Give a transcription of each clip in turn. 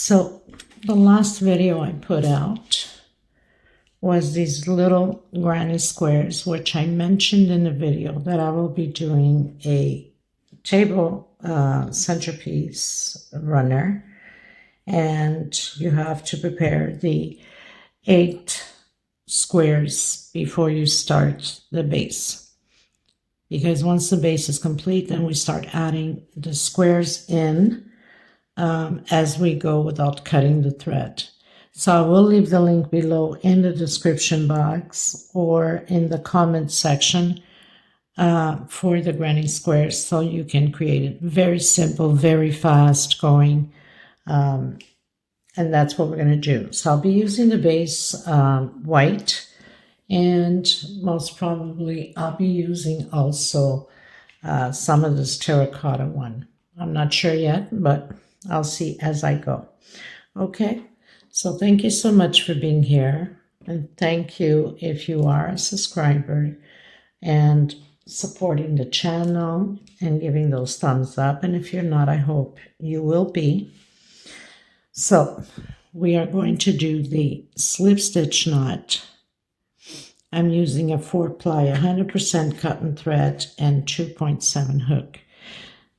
So the last video I put out was these little granny squares, which I mentioned in the video that I will be doing a table centerpiece runner, and you have to prepare the 8 squares before you start the base, because once the base is complete, then we start adding the squares in as we go without cutting the thread. So I will leave the link below in the description box or in the comment section for the granny squares, so you can create it. Very simple, very fast going, and that's what we're going to do. So I'll be using the base white, and most probably I'll be using also some of this terracotta one. I'm not sure yet, but I'll see as I go. Okay, so thank you so much for being here, and thank you if you are a subscriber and supporting the channel and giving those thumbs up, and if you're not, I hope you will be. So we are going to do the slip stitch knot. I'm using a 4-ply 100% cotton thread and 2.7 hook.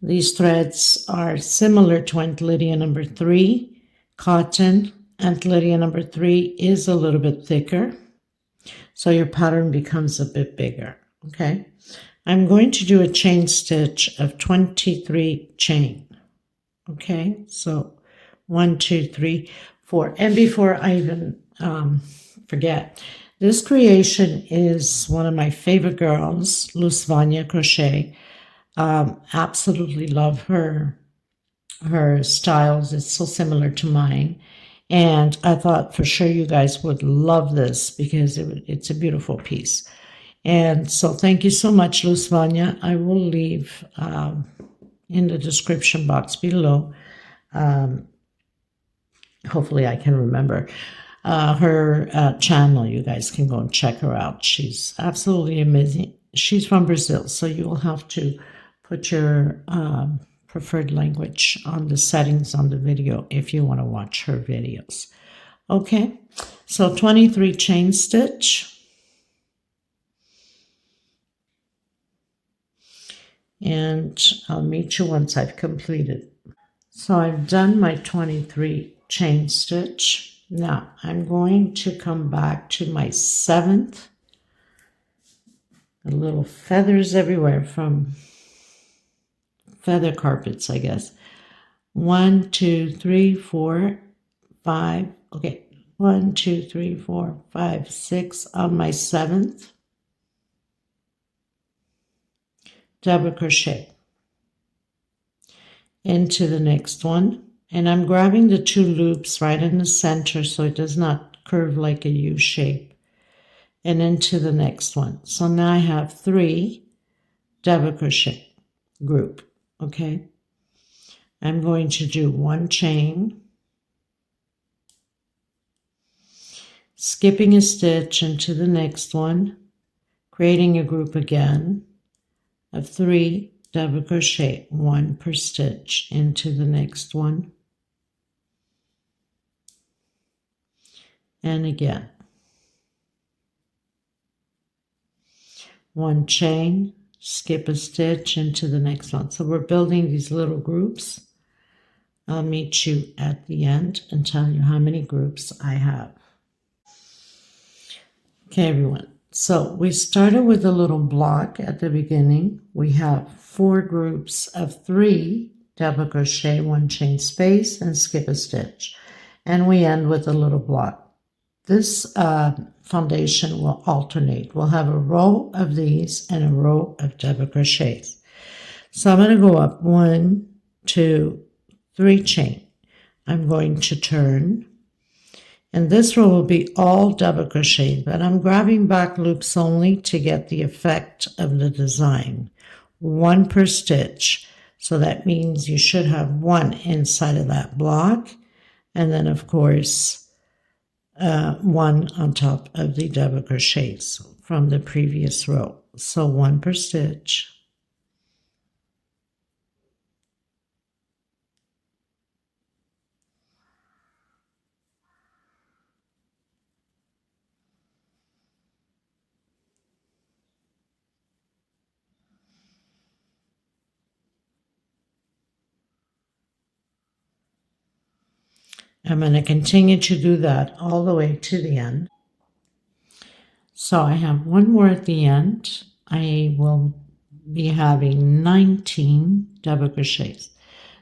These threads are similar to Aunt Lydia number 3 cotton. Aunt Lydia number 3 is a little bit thicker, so your pattern becomes a bit bigger. Okay, I'm going to do a chain stitch of 23 chain. Okay, so 1, 2, 3, 4. And before I even forget, this creation is one of my favorite girls, Vanya Crochet. Absolutely love her styles. It's so similar to mine, and I thought for sure you guys would love this because it's a beautiful piece. And so thank you so much, Vanya. I will leave in the description box below. Hopefully I can remember her channel. You guys can go and check her out. She's absolutely amazing. She's from Brazil, so you will have to put your preferred language on the settings on the video if you want to watch her videos. Okay, so 23 chain stitch. And I'll meet you once I've completed. So I've done my 23 chain stitch. Now I'm going to come back to my 7th. The little feathers everywhere from feather carpets, I guess. 1, 2, 3, 4, 5. Okay, 1, 2, 3, 4, 5, 6 on my 7th. Double crochet into the next one, and I'm grabbing the 2 loops right in the center so it does not curve like a U shape, and into the next one. So now I have 3 double crochet group. Okay, I'm going to do 1 chain, skipping a stitch into the next one, creating a group again of 3 double crochet, 1 per stitch into the next one, and again 1 chain, skip a stitch into the next one. So we're building these little groups. I'll meet you at the end and tell you how many groups I have. Okay, everyone. So we started with a little block at the beginning. We have 4 groups of 3 double crochet, 1 chain space, and skip a stitch. And we end with a little block. This foundation will alternate. We'll have a row of these and a row of double crochets. So I'm going to go up 1, 2, 3 chain. I'm going to turn. And this row will be all double crochet, but I'm grabbing back loops only to get the effect of the design. 1 per stitch. So that means you should have 1 inside of that block. And then, of course, 1 on top of the double crochets from the previous row. So 1 per stitch. I'm going to continue to do that all the way to the end. So I have one more at the end. I will be having 19 double crochets.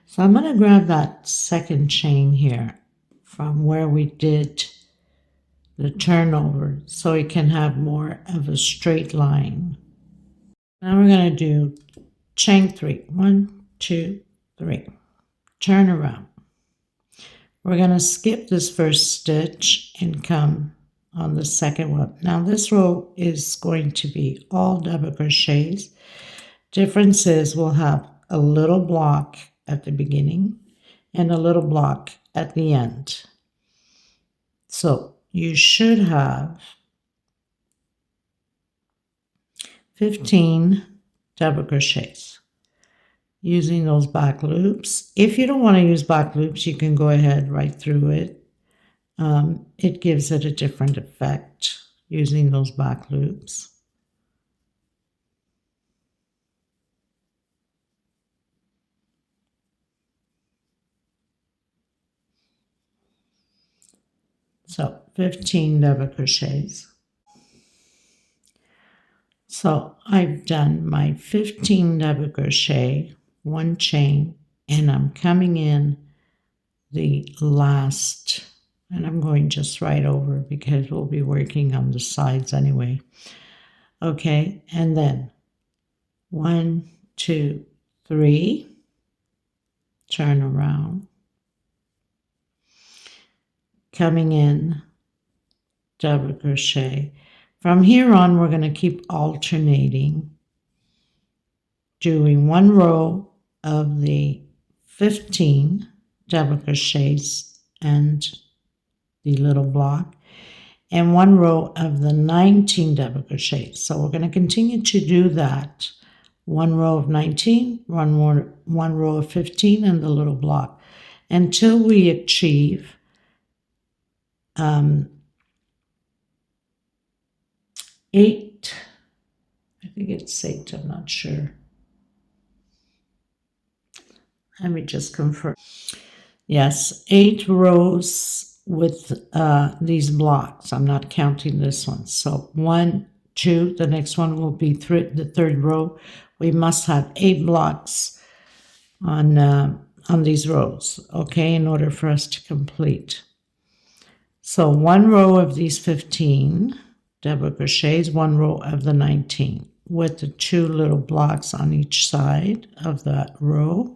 So I'm going to grab that second chain here from where we did the turnover so it can have more of a straight line. Now we're going to do chain 3. 1, 2, 3. Turn around. We're going to skip this first stitch and come on the second one. Now this row is going to be all double crochets. Difference is we'll have a little block at the beginning and a little block at the end. So you should have 15 double crochets using those back loops. If you don't want to use back loops, you can go ahead right through it. It gives it a different effect using those back loops. So 15 double crochets. So I've done my 15 double crochet, one chain, and I'm coming in the last, and I'm going just right over because we'll be working on the sides anyway. Okay, and then 1, 2, 3, turn around, coming in, double crochet. From here on, we're going to keep alternating, doing one row of the 15 double crochets and the little block, and one row of the 19 double crochets. So we're going to continue to do that. One row of 19, one row of 15, and the little block until we achieve 8. I think it's 8, I'm not sure. Let me just confirm. Yes, 8 rows with these blocks. I'm not counting this one. So 1, 2, the next one will be the third row. We must have 8 blocks on these rows, okay, in order for us to complete. So one row of these 15 double crochets, one row of the 19 with the 2 little blocks on each side of that row.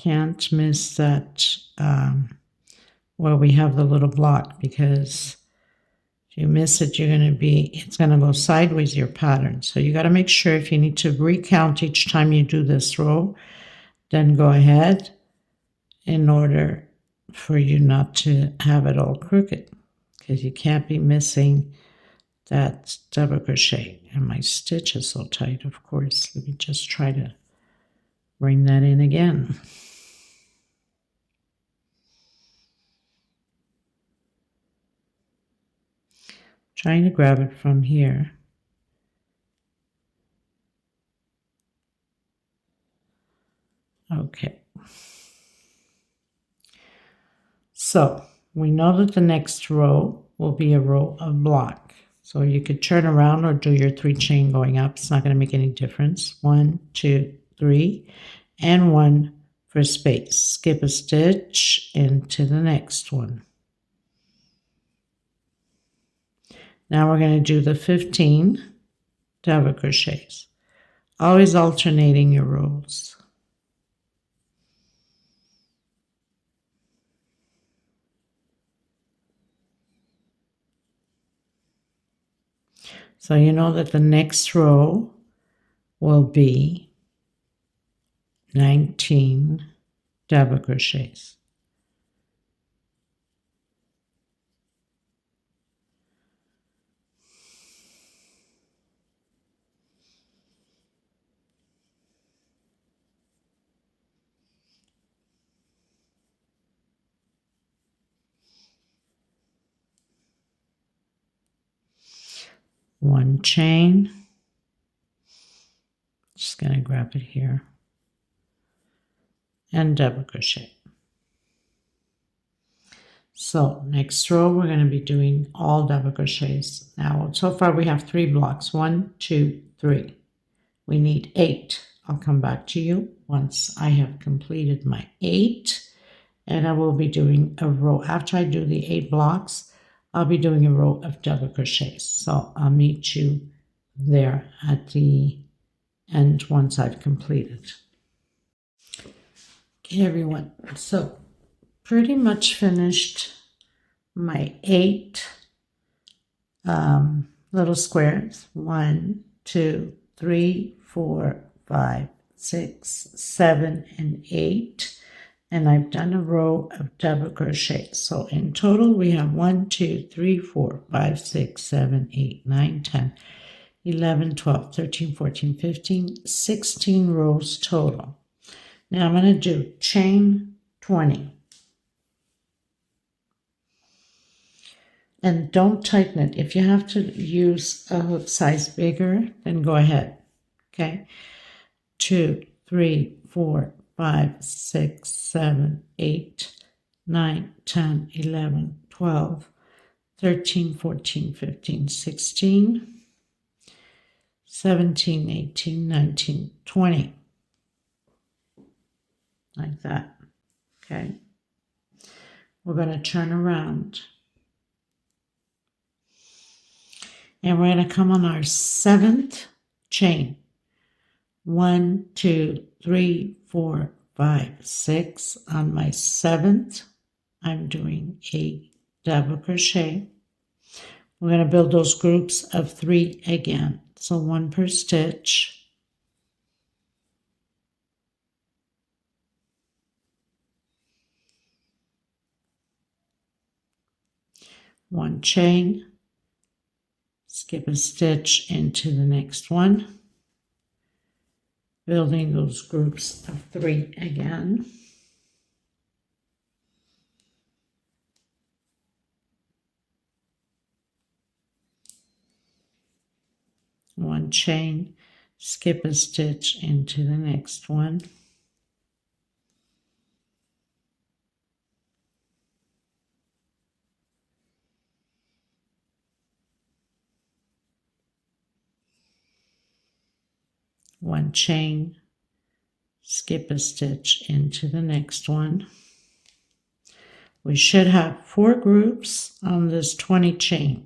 Can't miss that where we have the little block, because if you miss it, it's going to go sideways your pattern. So you got to make sure, if you need to recount each time you do this row, then go ahead, in order for you not to have it all crooked, because you can't be missing that double crochet. And my stitch is so tight, of course. Let me just try to bring that in again. Trying to grab it from here. Okay. So we know that the next row will be a row of block. So you could turn around or do your 3 chain going up. It's not going to make any difference. 1, 2, 3, and 1 for space. Skip a stitch into the next one. Now we're going to do the 15 double crochets, always alternating your rows. So you know that the next row will be 19 double crochets. One chain, just going to grab it here, and double crochet. So next row we're going to be doing all double crochets. Now so far we have 3 blocks, 1, 2, 3. We need 8. I'll come back to you once I have completed my 8, and I will be doing a row. After I do the 8 blocks, I'll be doing a row of double crochets. So I'll meet you there at the end once I've completed. Okay everyone, so pretty much finished my 8 little squares. 1, 2, 3, 4, 5, 6, 7, and 8. And I've done a row of double crochet. So in total we have 1, 2, 3, 4, 5, 6, 7, 8, 9, 10, 11, 12, 13, 14, 15, 16 rows total. Now I'm going to do chain 20. And don't tighten it. If you have to use a hook size bigger, then go ahead. Okay. 2, 3, 4, 5, 6, 7, 8, 9, 10, 11, 12, 13, 14, 15, 16, 17, 18, 19, 20. Like that. Okay. We're going to turn around. And we're going to come on our 7th chain. 1, 2, 3, 4, 5, 6. On my 7th, I'm doing a double crochet. We're going to build those groups of 3 again. So 1 per stitch. One chain. Skip a stitch into the next one. Building those groups of 3 again. One chain, skip a stitch into the next one. One chain, skip a stitch into the next one. We should have 4 groups on this 20 chain.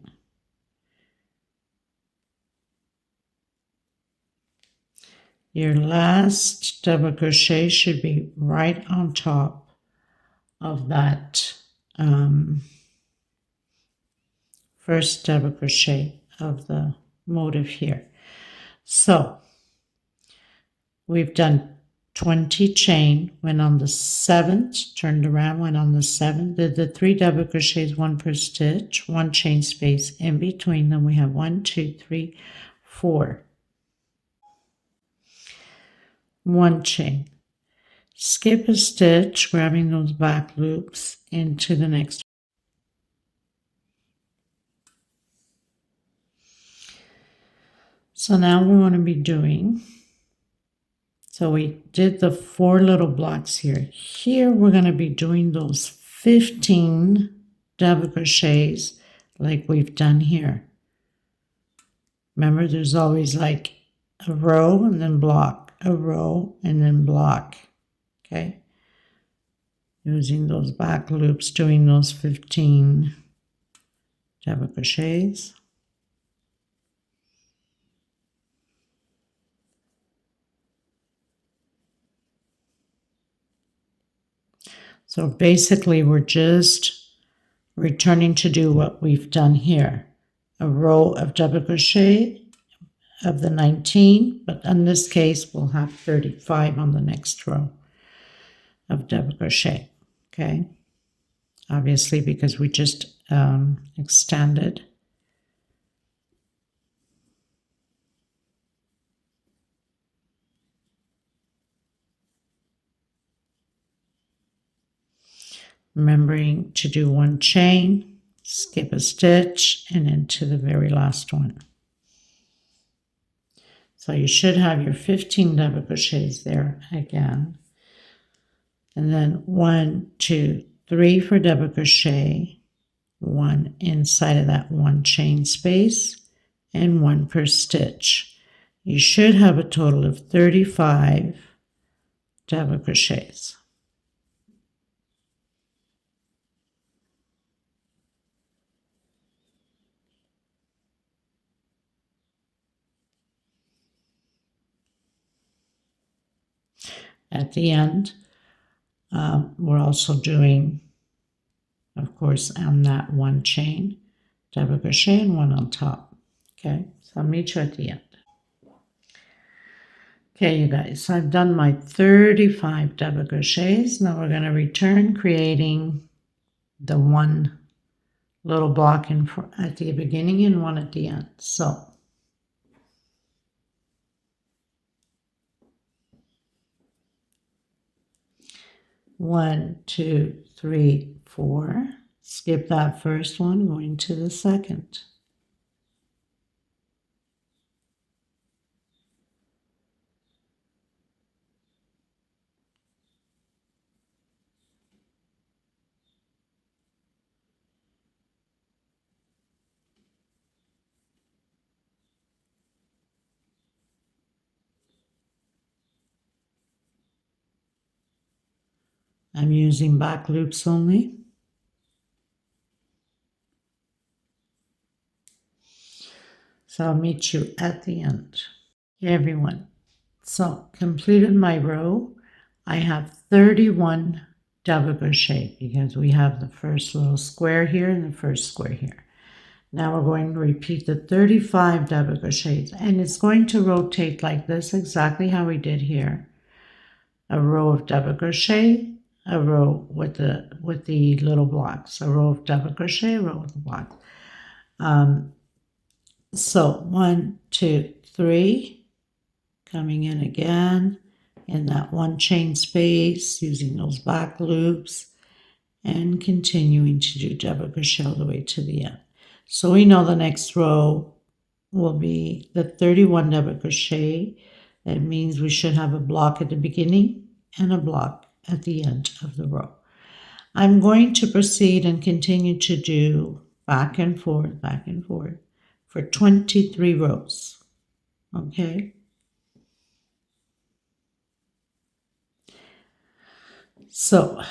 Your last double crochet should be right on top of that first double crochet of the motif here. So we've done 20 chain, went on the 7th, turned around, went on the 7th, did the 3 double crochets, 1 per stitch, 1 chain space in between them. We have 1, 2, 3, 4. 1 chain. Skip a stitch, grabbing those back loops into the next. So now we want to be doing, so we did the 4 little blocks here. Here we're going to be doing those 15 double crochets like we've done here. Remember, there's always like a row and then block, a row and then block. Okay? Using those back loops, doing those 15 double crochets. So basically we're just returning to do what we've done here. A row of double crochet, of the 19, but in this case, we'll have 35 on the next row of double crochet, okay? Obviously, because we just extended. Remembering to do one chain, skip a stitch, and into the very last one. So you should have your 15 double crochets there again. And then 1, 2, 3 for double crochet, 1 inside of that one chain space, and 1 per stitch. You should have a total of 35 double crochets. At the end, we're also doing, of course, on that one chain, double crochet and 1 on top. Okay, so I'll meet you at the end. Okay, you guys, so I've done my 35 double crochets. Now we're going to return creating the one little block at the beginning and one at the end. So 1, 2, 3, 4. Skip that first one, going to the second. I'm using back loops only. So I'll meet you at the end. Hey everyone, so completed my row. I have 31 double crochet because we have the first little square here and the first square here. Now we're going to repeat the 35 double crochets, and it's going to rotate like this, exactly how we did here. A row of double crochet, a row with the little blocks, a row of double crochet, a row with the blocks. So 1, 2, 3, coming in again in that one chain space, using those back loops, and continuing to do double crochet all the way to the end. So we know the next row will be the 31 double crochet. That means we should have a block at the beginning and a block at the end of the row. I'm going to proceed and continue to do back and forth for 23 rows. Okay? So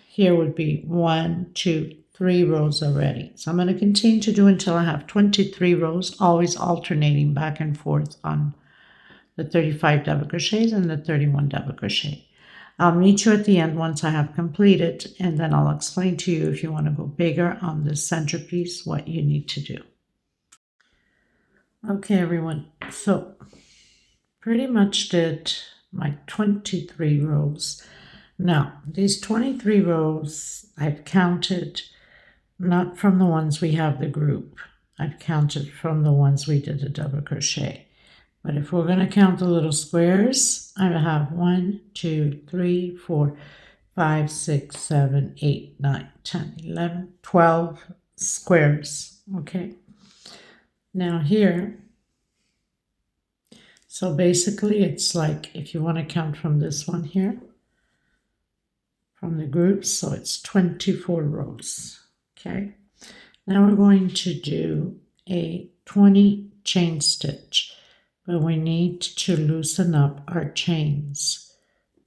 here would be 1, 2, 3 rows already. So I'm going to continue to do until I have 23 rows, always alternating back and forth on the 35 double crochets and the 31 double crochet. I'll meet you at the end once I have completed, and then I'll explain to you if you want to go bigger on the centerpiece, what you need to do. Okay, everyone, so pretty much did my 23 rows. Now, these 23 rows, I've counted not from the ones we have the group. I've counted from the ones we did a double crochet. But if we're going to count the little squares, I have 1, 2, 3, 4, 5, 6, 7, 8, 9, 10, 11, 12 squares. Okay. Now here, so basically it's like if you want to count from this one here, from the groups, so it's 24 rows. Okay. Now we're going to do a 20 chain stitch, but we need to loosen up our chains.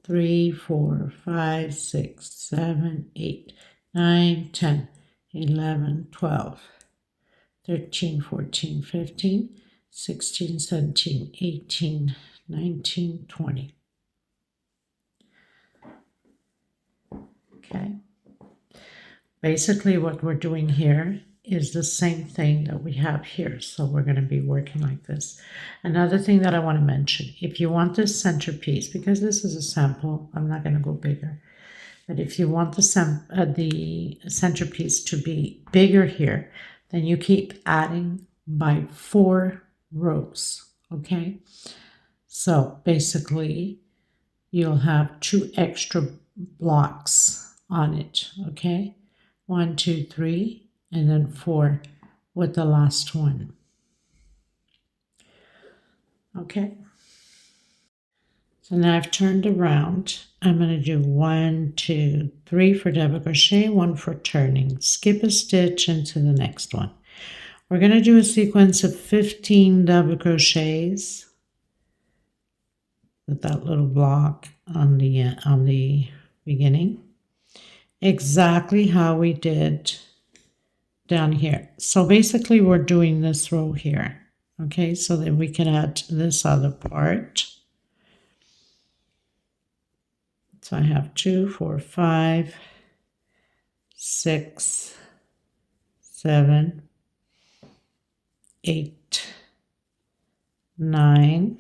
3, 4, 5, 6, 7, 8, 9, 10, 11, 12, 13, 14, 15, 16, 17, 18, 19, 20. Okay. Basically what we're doing here is the same thing that we have here. So we're going to be working like this. Another thing that I want to mention, if you want this centerpiece, because this is a sample, I'm not going to go bigger. But if you want the centerpiece to be bigger here, then you keep adding by 4 rows, okay? So basically, you'll have 2 extra blocks on it, okay? 1, 2, 3, and then 4 with the last one, okay? So now I've turned around. I'm going to do 1, 2, 3 for double crochet, 1 for turning. Skip a stitch into the next one. We're going to do a sequence of 15 double crochets with that little block on the beginning. Exactly how we did down here. So basically we're doing this row here. Okay, so that we can add this other part. So I have 2, 4, 5, 6, 7, 8, 9,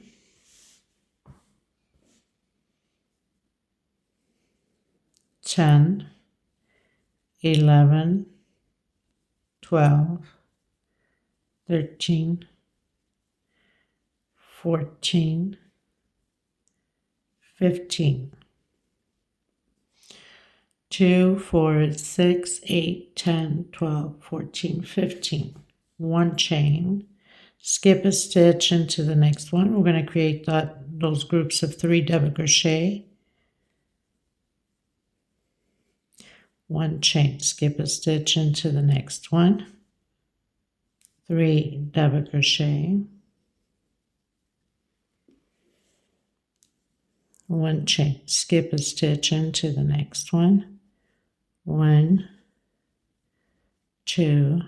10, 11, 12, 13, 14, 15. 2, 4, 6, 8, 10, 12, 14, 15. 1 chain, skip a stitch into the next one. We're going to create those groups of 3 double crochet. 1 chain, skip a stitch into the next one. 3 double crochet. 1 chain, skip a stitch into the next one. 1, 2,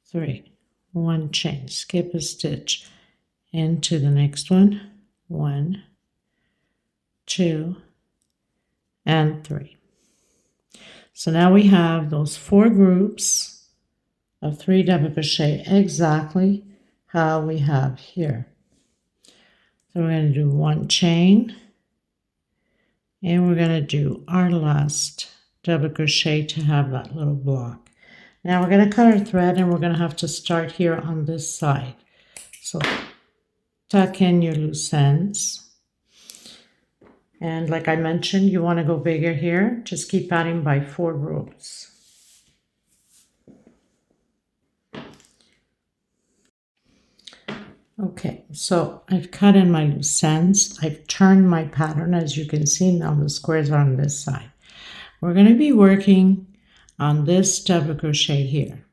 3. 1 chain, skip a stitch into the next one. 1, 2, and 3. So now we have those 4 groups of 3 double crochet exactly how we have here. So we're going to do 1 chain, and we're going to do our last double crochet to have that little block. Now we're going to cut our thread, and we're going to have to start here on this side. So tuck in your loose ends. And like I mentioned, you want to go bigger here. Just keep adding by 4 rows. Okay, so I've cut in my loose ends. I've turned my pattern. As you can see, now the squares are on this side. We're going to be working on this double crochet here,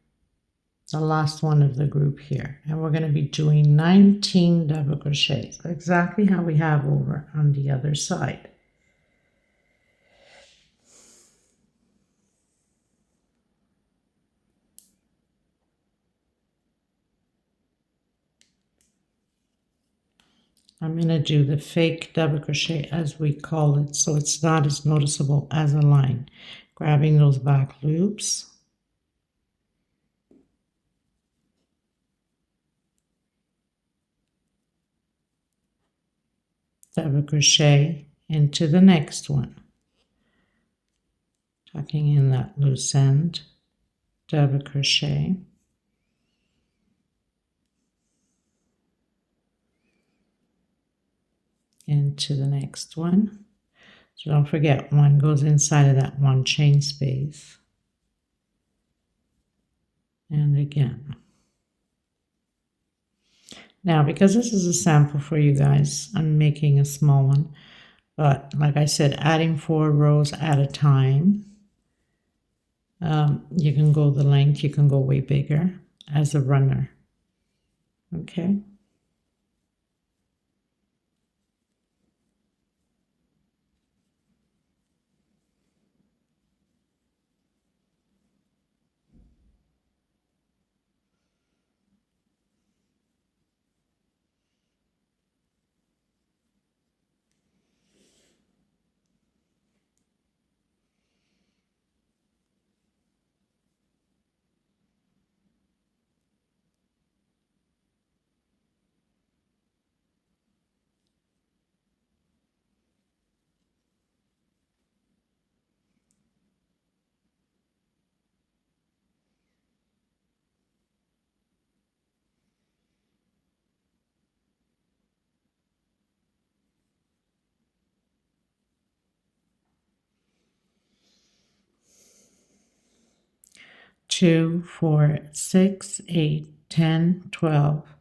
the last one of the group here. And we're going to be doing 19 double crochets, exactly how we have over on the other side. I'm going to do the fake double crochet as we call it, so it's not as noticeable as a line. Grabbing those back loops. Double crochet into the next one. Tucking in that loose end. Double crochet. Into the next one. So don't forget, one goes inside of that 1 chain space. And again. Now, because this is a sample for you guys, I'm making a small one. But like I said, adding 4 rows at a time. You can go the length, you can go way bigger as a runner. Okay. 2, 4, 6, 8, 10, 12,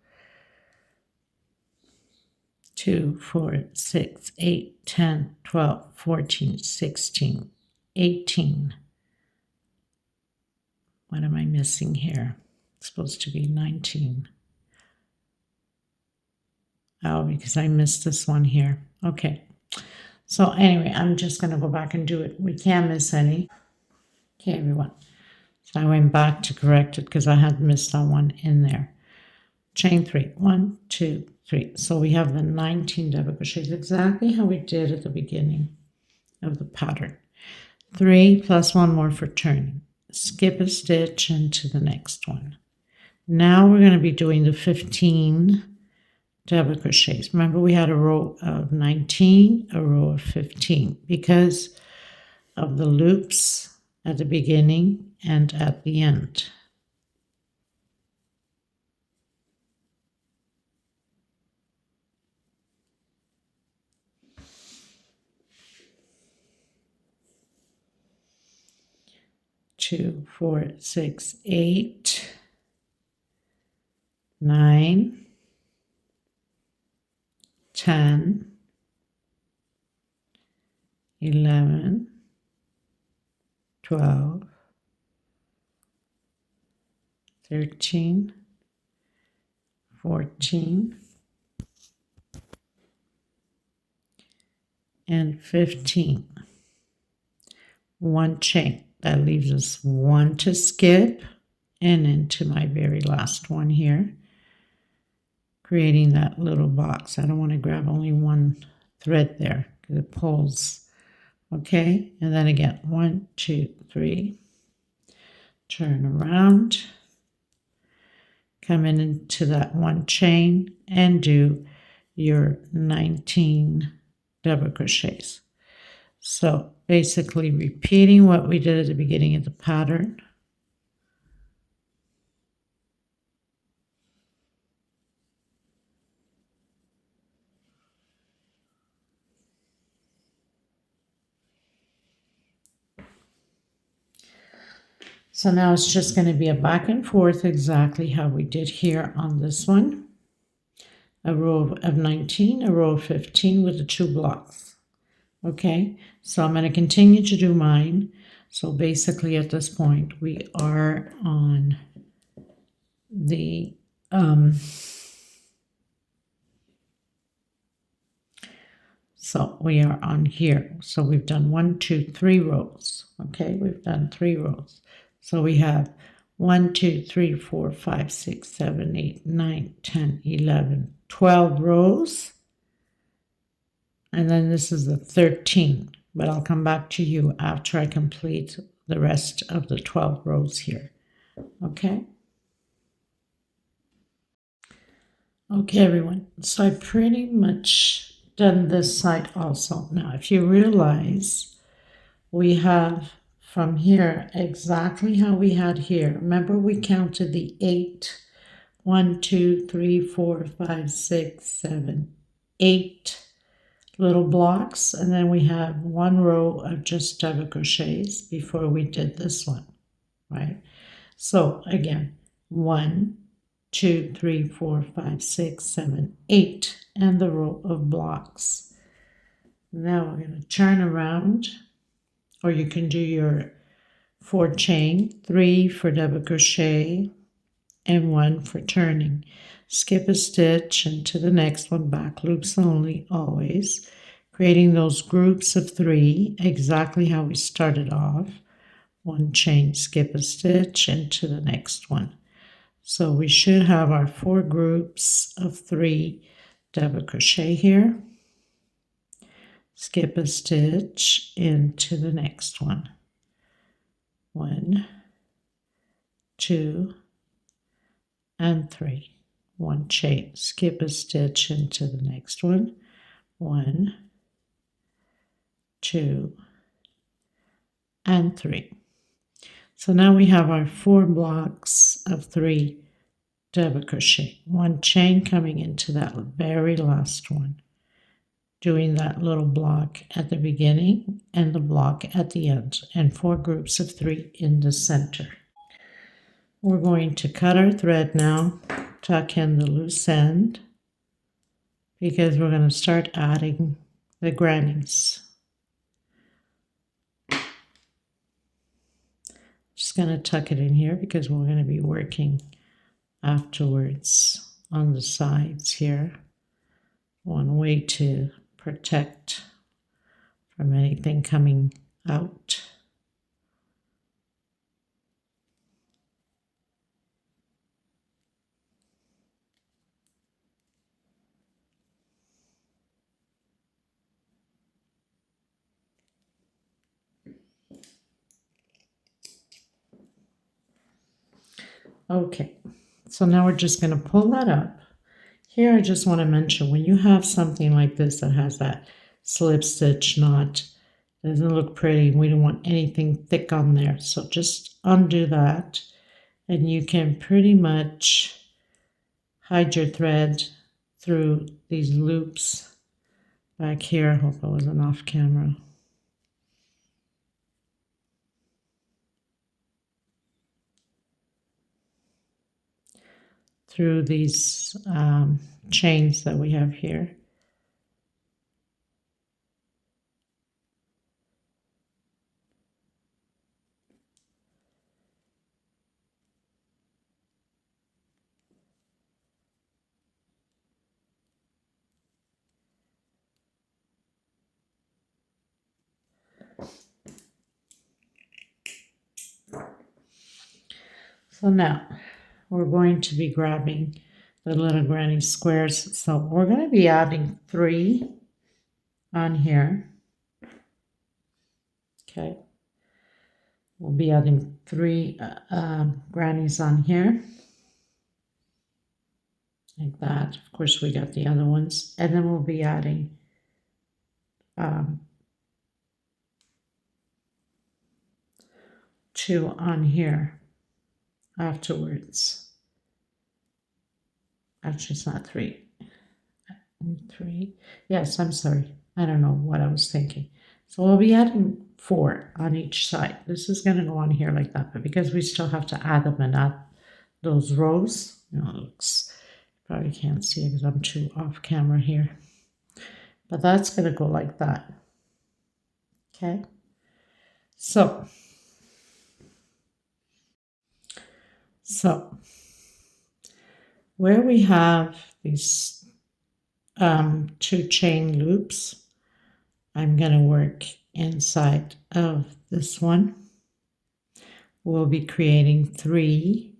2, 4, 6, 8, 10, 12, 14, 16, 18. What am I missing here? It's supposed to be 19. Oh, because I missed this one here. Okay. So anyway, I'm just going to go back and do it. We can't miss any. Okay, everyone. So I went back to correct it because I had missed that one in there. Chain 3. 1, 2, 3. So we have the 19 double crochets, exactly how we did at the beginning of the pattern. 3 plus 1 more for turning. Skip a stitch into the next one. Now we're going to be doing the 15 double crochets. Remember, we had a row of 19, a row of 15 because of the loops at the beginning and at the end. Two, 4, 6, 8, 9, 10, 11, 12, 13, 14, and 15. One chain. That leaves us one to skip and into my very last one here, creating that little box. I don't want to grab only one thread there because it pulls. Okay, and then again, 1, 2, 3, turn around, come into that one chain and do your 19 double crochets. So basically repeating what we did at the beginning of the pattern. So now it's just going to be a back and forth exactly how we did here on this one. A row of 19, a row of 15 with the 2 blocks. Okay, so I'm going to continue to do mine. So basically at this point we are on the so we are on here. So we've done 1, 2, 3 rows. Okay, we've done 3 rows. So we have 1, 2, 3, 4, 5, 6, 7, 8, 9, 10, 11, 12 rows. And then this is the 13, but I'll come back to you after I complete the rest of the 12 rows here. Okay? Okay, everyone. So I pretty much done this side also. Now, if you realize, we have from here exactly how we had here. Remember, we counted the 8. 1, 2, 3, 4, 5, 6, 7, 8 little blocks, and then we have 1 row of just double crochets before we did this one, right? So again, 1, 2, 3, 4, 5, 6, 7, 8, and the row of blocks. Now we're going to turn around, or you can do your 4 chain, 3 for double crochet, and 1 for turning. Skip a stitch into the next one, back loops only, always, creating those groups of 3, exactly how we started off. 1 chain, skip a stitch into the next one. So we should have our 4 groups of 3 double crochet here. Skip a stitch into the next one. 1, 2, and 3. 1 chain, skip a stitch into the next one. 1, 2, and 3. So now we have our 4 blocks of 3 double crochet. 1 chain coming into that very last one, doing that little block at the beginning and the block at the end, and 4 groups of 3 in the center. We're going to cut our thread now, tuck in the loose end, because we're going to start adding the grannies. Just going to tuck it in here because we're going to be working afterwards on the sides here. One way to protect from anything coming out. Okay, so now we're just going to pull that up. Here I just want to mention, when you have something like this that has that slip stitch knot, it doesn't look pretty. We don't want anything thick on there. So just undo that and you can pretty much hide your thread through these loops back here. I hope I wasn't off camera. Through these chains that we have here. So now we're going to be grabbing the little granny squares. So we're going to be adding 3 on here. Okay. We'll be adding 3 grannies on here. Like that. Of course, we got the other ones. And then we'll be adding 2 on here afterwards. Actually, it's not 3. 3. Yes, I'm sorry. I don't know what I was thinking. So we'll be adding 4 on each side. This is going to go on here like that, but because we still have to add them and add those rows, you know, it looks, probably can't see it because I'm too off camera here. But that's going to go like that. Okay. So where we have these 2 chain loops, I'm going to work inside of this one. We'll be creating 3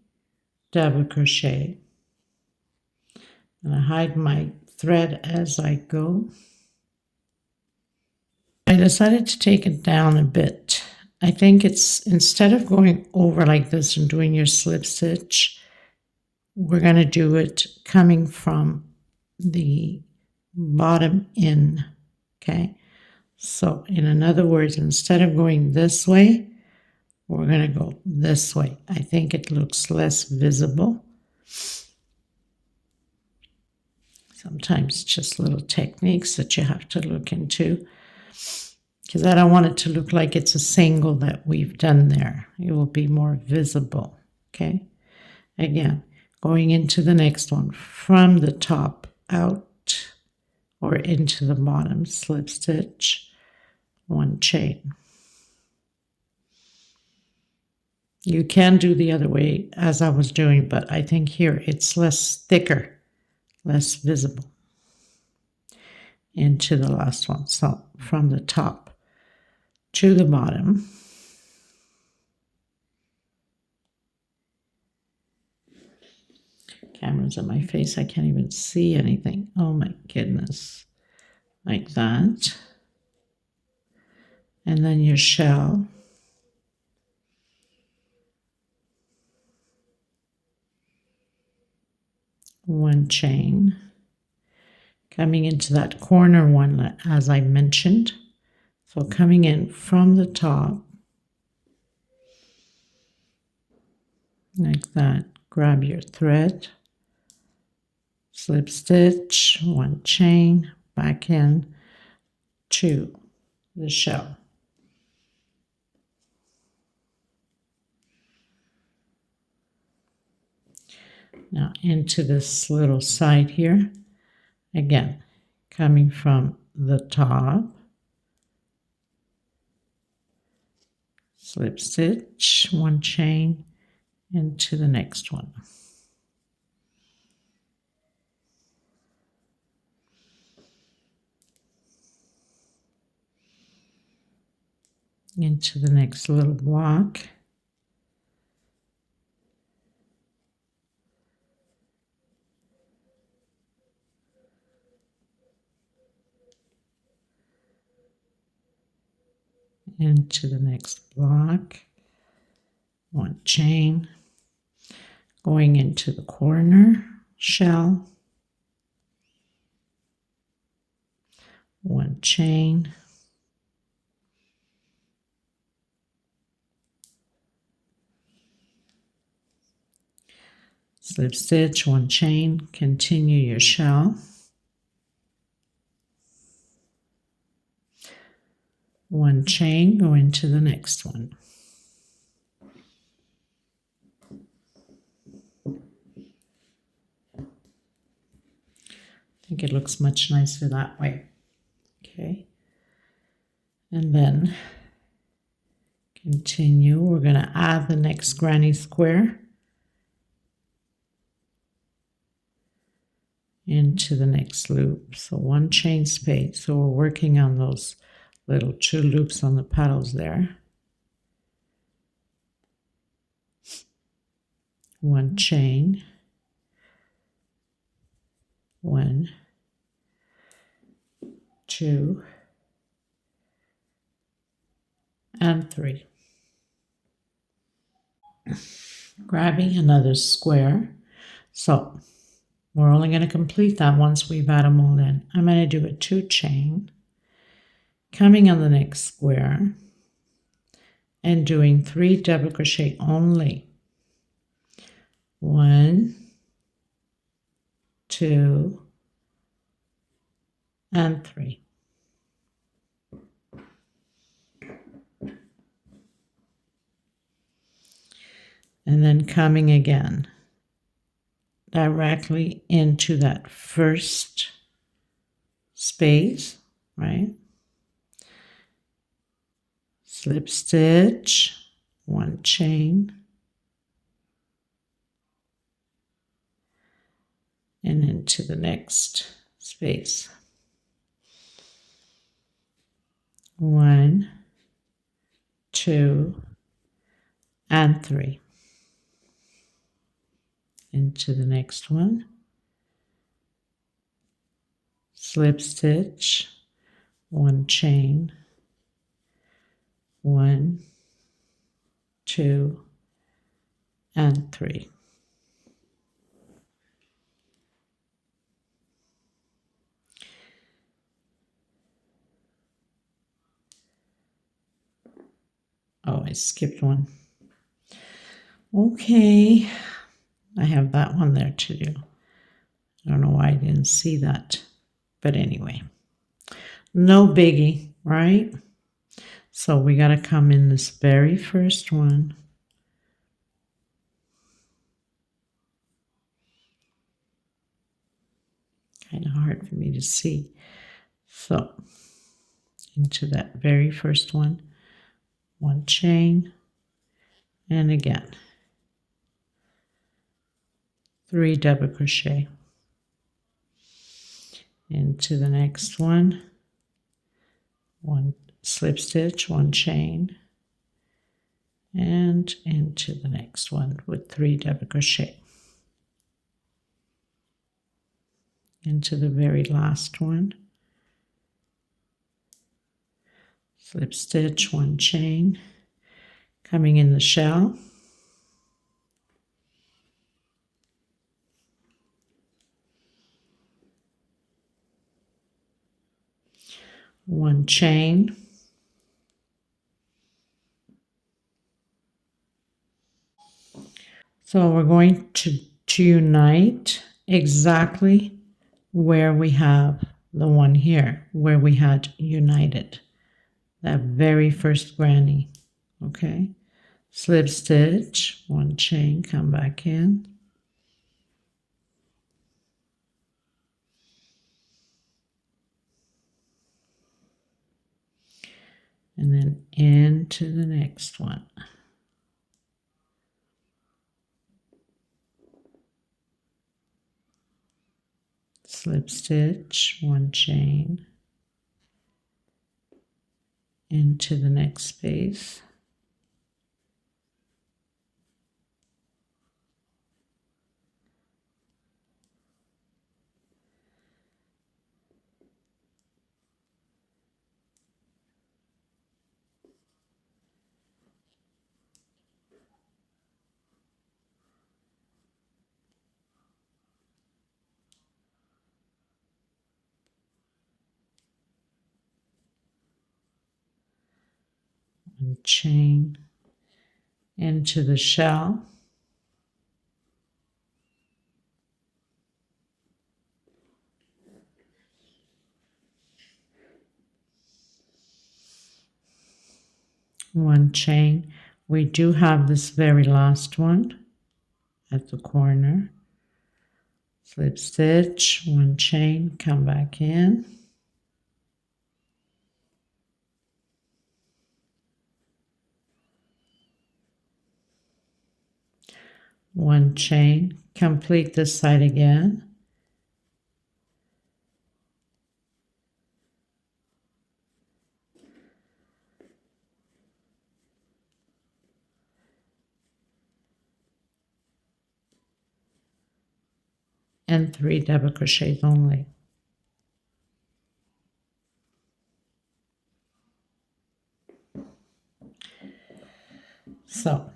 double crochet. I'm going to hide my thread as I go. I decided to take it down a bit. I think it's, instead of going over like this and doing your slip stitch, we're going to do it coming from the bottom in. Okay. So in other words, instead of going this way, we're going to go this way. I think it looks less visible. Sometimes just little techniques that you have to look into, because I don't want it to look like it's a single that we've done there. It will be more visible. Okay. Again, going into the next one from the top out or into the bottom, slip stitch, 1 chain. You can do the other way as I was doing, but I think here it's less thicker, less visible. Into the last one. So from the top to the bottom. Camera's on my face. I can't even see anything. Oh my goodness. Like that. And then your shell. One chain. Coming into that corner one as I mentioned. So coming in from the top. Like that. Grab your thread. Slip stitch, 1 chain, back in to the shell. Now into this little side here, again, coming from the top, slip stitch, one chain into the next one. Into the next little block. Into the next block, one chain, going into the corner shell, one chain, slip stitch, one chain, continue your shell, one chain, go into the next one. I think it looks much nicer that way. Okay. And then continue. We're going to add the next granny square into the next loop. So one chain space. So we're working on those little 2 loops on the petals there. One chain, 1, 2, and 3. Grabbing another square. So we're only going to complete that once we've added them all in. I'm going to do a 2 chain, coming on the next square, and doing 3 double crochet only. 1, 2, and 3. And then coming again directly into that first space, right? Slip stitch, one chain, and into the next space. 1, 2, and 3. Into the next one, slip stitch, one chain, 1, 2, and 3. Oh, I skipped one. Okay, I have that one there to do. I don't know why I didn't see that, but anyway, no biggie, right? So we got to come in this very first one. Kind of hard for me to see. So into that very first one, one chain, and again 3 double crochet. Into the next one, one slip stitch, one chain, and into the next one with 3 double crochet. Into the very last one, slip stitch, one chain, coming in the shell, one chain, so we're going to unite exactly where we have the one here, where we had united, that very first granny. Okay, slip stitch, one chain, come back in, and then into the next one. Slip stitch, 1 chain into the next space. And chain into the shell. One chain. We do have this very last one at the corner. Slip stitch, 1 chain, come back in. One chain, complete this side again. And 3 double crochets only. So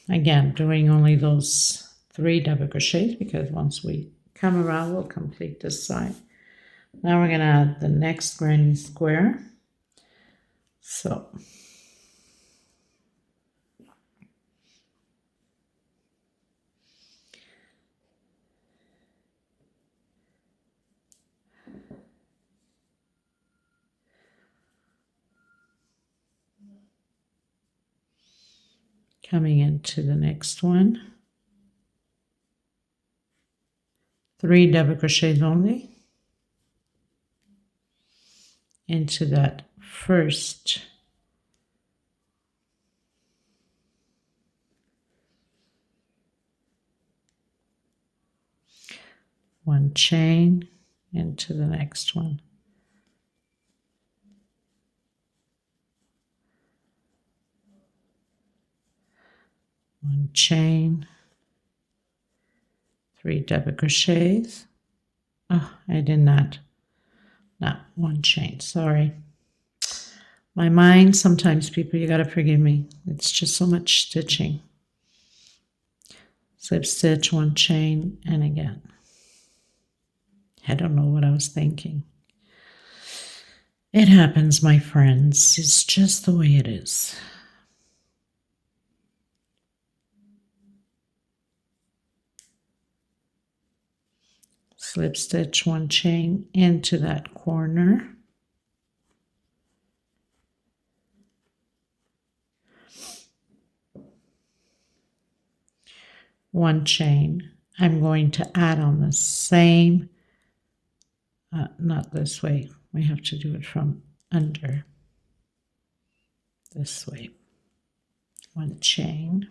again, doing only those 3 double crochets because once we come around, we'll complete this side. Now we're going to add the next granny square. So coming into the next one, 3 double crochets only into that first one chain into the next one. One chain, 3 double crochets. Oh, I did not. Not 1 chain, sorry. My mind, sometimes people, you gotta forgive me. It's just so much stitching. Slip stitch, 1 chain, and again. I don't know what I was thinking. It happens, my friends. It's just the way it is. Slip stitch, 1 chain into that corner. One chain. I'm going to add on the same, not this way. We have to do it from under. This way. 1 chain.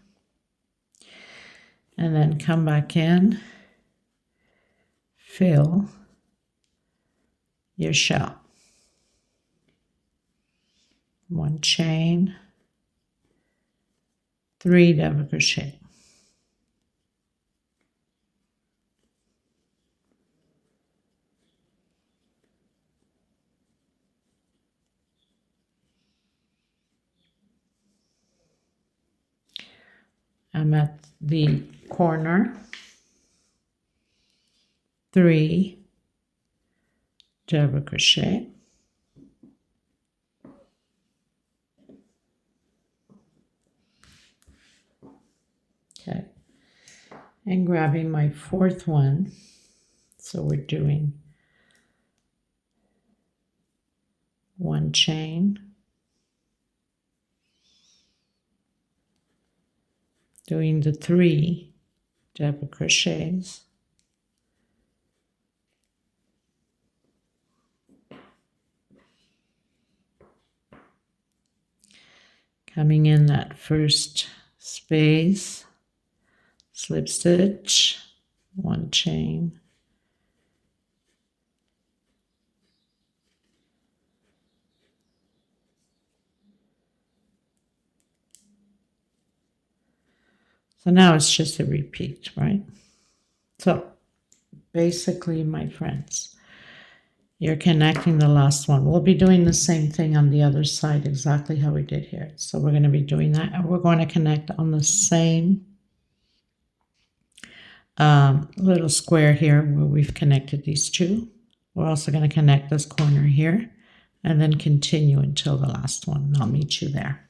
And then come back in. Fill your shell. 1 chain, 3 double crochet. I'm at the corner, 3 double crochet. Okay, and grabbing my 4th one. So we're doing 1 chain, doing the 3 double crochets, coming in that first space, slip stitch, 1 chain, so now it's just a repeat, right? So basically, my friends, you're connecting the last one. We'll be doing the same thing on the other side, exactly how we did here. So we're going to be doing that, and we're going to connect on the same little square here where we've connected these two. We're also going to connect this corner here and then continue until the last one. I'll meet you there.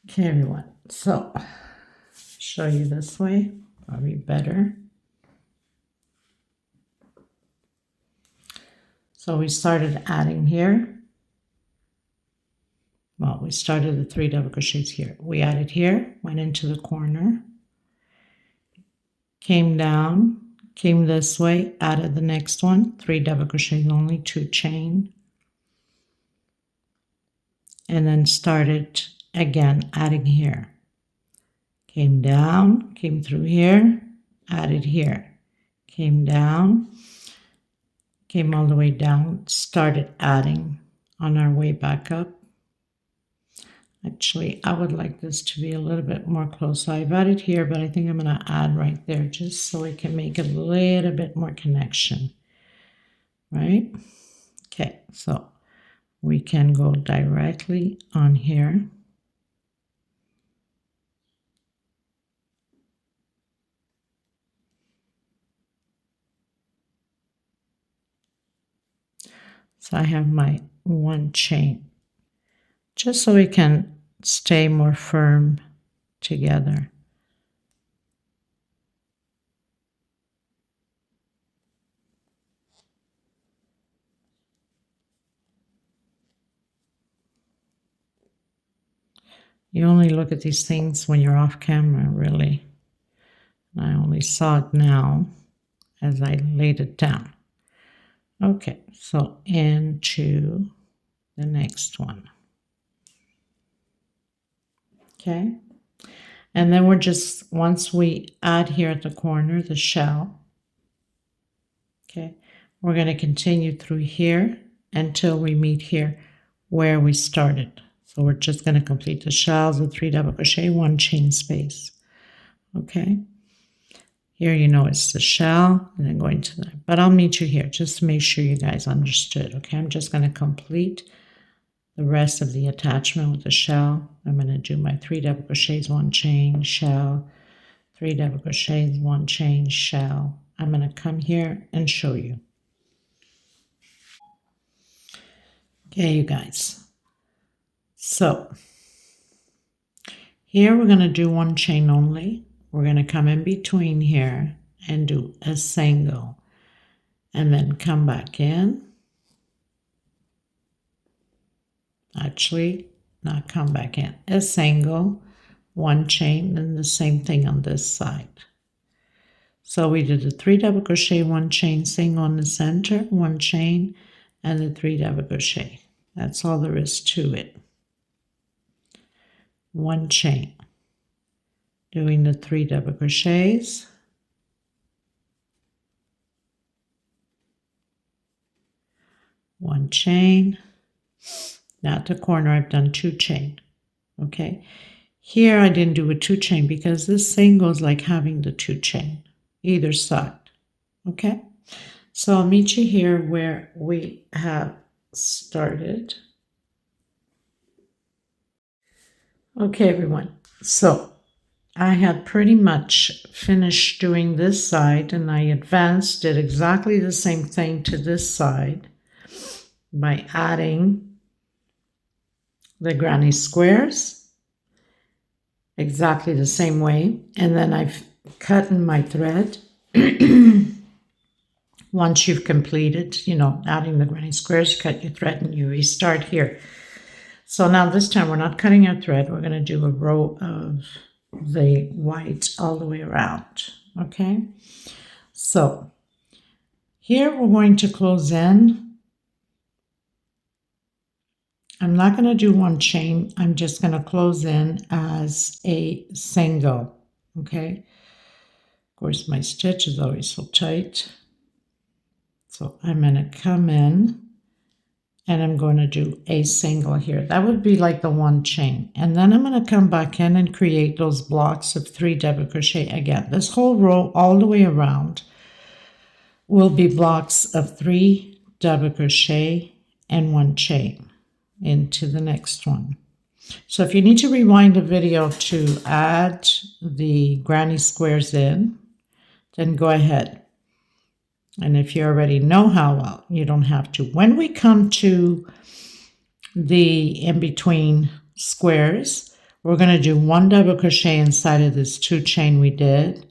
Okay, everyone. So show you this way, probably better. So we started adding here. Well, we started the 3 double crochets here. We added here, went into the corner, came down, came this way, added the next one, 3 double crochets only, 2 chain, and then started again adding here. Came down, came through here, added here, came down, came all the way down, started adding on our way back up. Actually, I would like this to be a little bit more close. I've added here, but I think I'm going to add right there just so we can make a little bit more connection, right? Okay, so we can go directly on here. So I have my 1 chain, just so we can stay more firm together. You only look at these things when you're off camera, really. And I only saw it now as I laid it down. Okay, so into the next one. Okay, and then we're just, once we add here at the corner, the shell, okay, we're going to continue through here until we meet here where we started. So we're just going to complete the shells with 3 double crochet, 1 chain space. Okay, here you know it's the shell and then going to the, but I'll meet you here just to make sure you guys understood. Okay, I'm just going to complete the rest of the attachment with the shell. I'm going to do my 3 double crochets, 1 chain, shell, 3 double crochets, 1 chain, shell. I'm going to come here and show you. Okay, you guys. So here we're going to do 1 chain only. We're going to come in between here and do a single and then come back in. Actually, not come back in. A single, 1 chain, and the same thing on this side. So we did the 3 double crochet, 1 chain, single in the center, 1 chain, and the 3 double crochet. That's all there is to it. 1 chain. Doing the 3 double crochets. 1 chain. Now at the corner I've done 2 chain. Okay. Here I didn't do a 2 chain because this single is like having the 2 chain either side. Okay. So I'll meet you here where we have started. Okay, everyone. So I had pretty much finished doing this side and I advanced, did exactly the same thing to this side by adding the granny squares exactly the same way. And then I've cut in my thread. Once you've completed, adding the granny squares, you cut your thread and you restart here. So now this time we're not cutting our thread. We're going to do a row of the white all the way around. Okay. So here we're going to close in I'm not going to do one chain. I'm just going to close in as a single. Okay. Of course, my stitch is always so tight. So I'm going to come in and I'm going to do a single here. That would be like the one chain. And then I'm going to come back in and create those blocks of 3 double crochet again. This whole row all the way around will be blocks of 3 double crochet and 1 chain into the next one. So if you need to rewind the video to add the granny squares in, then go ahead. And if you already know how, well, you don't have to. When we come to the in-between squares, we're going to do 1 double crochet inside of this 2 chain we did.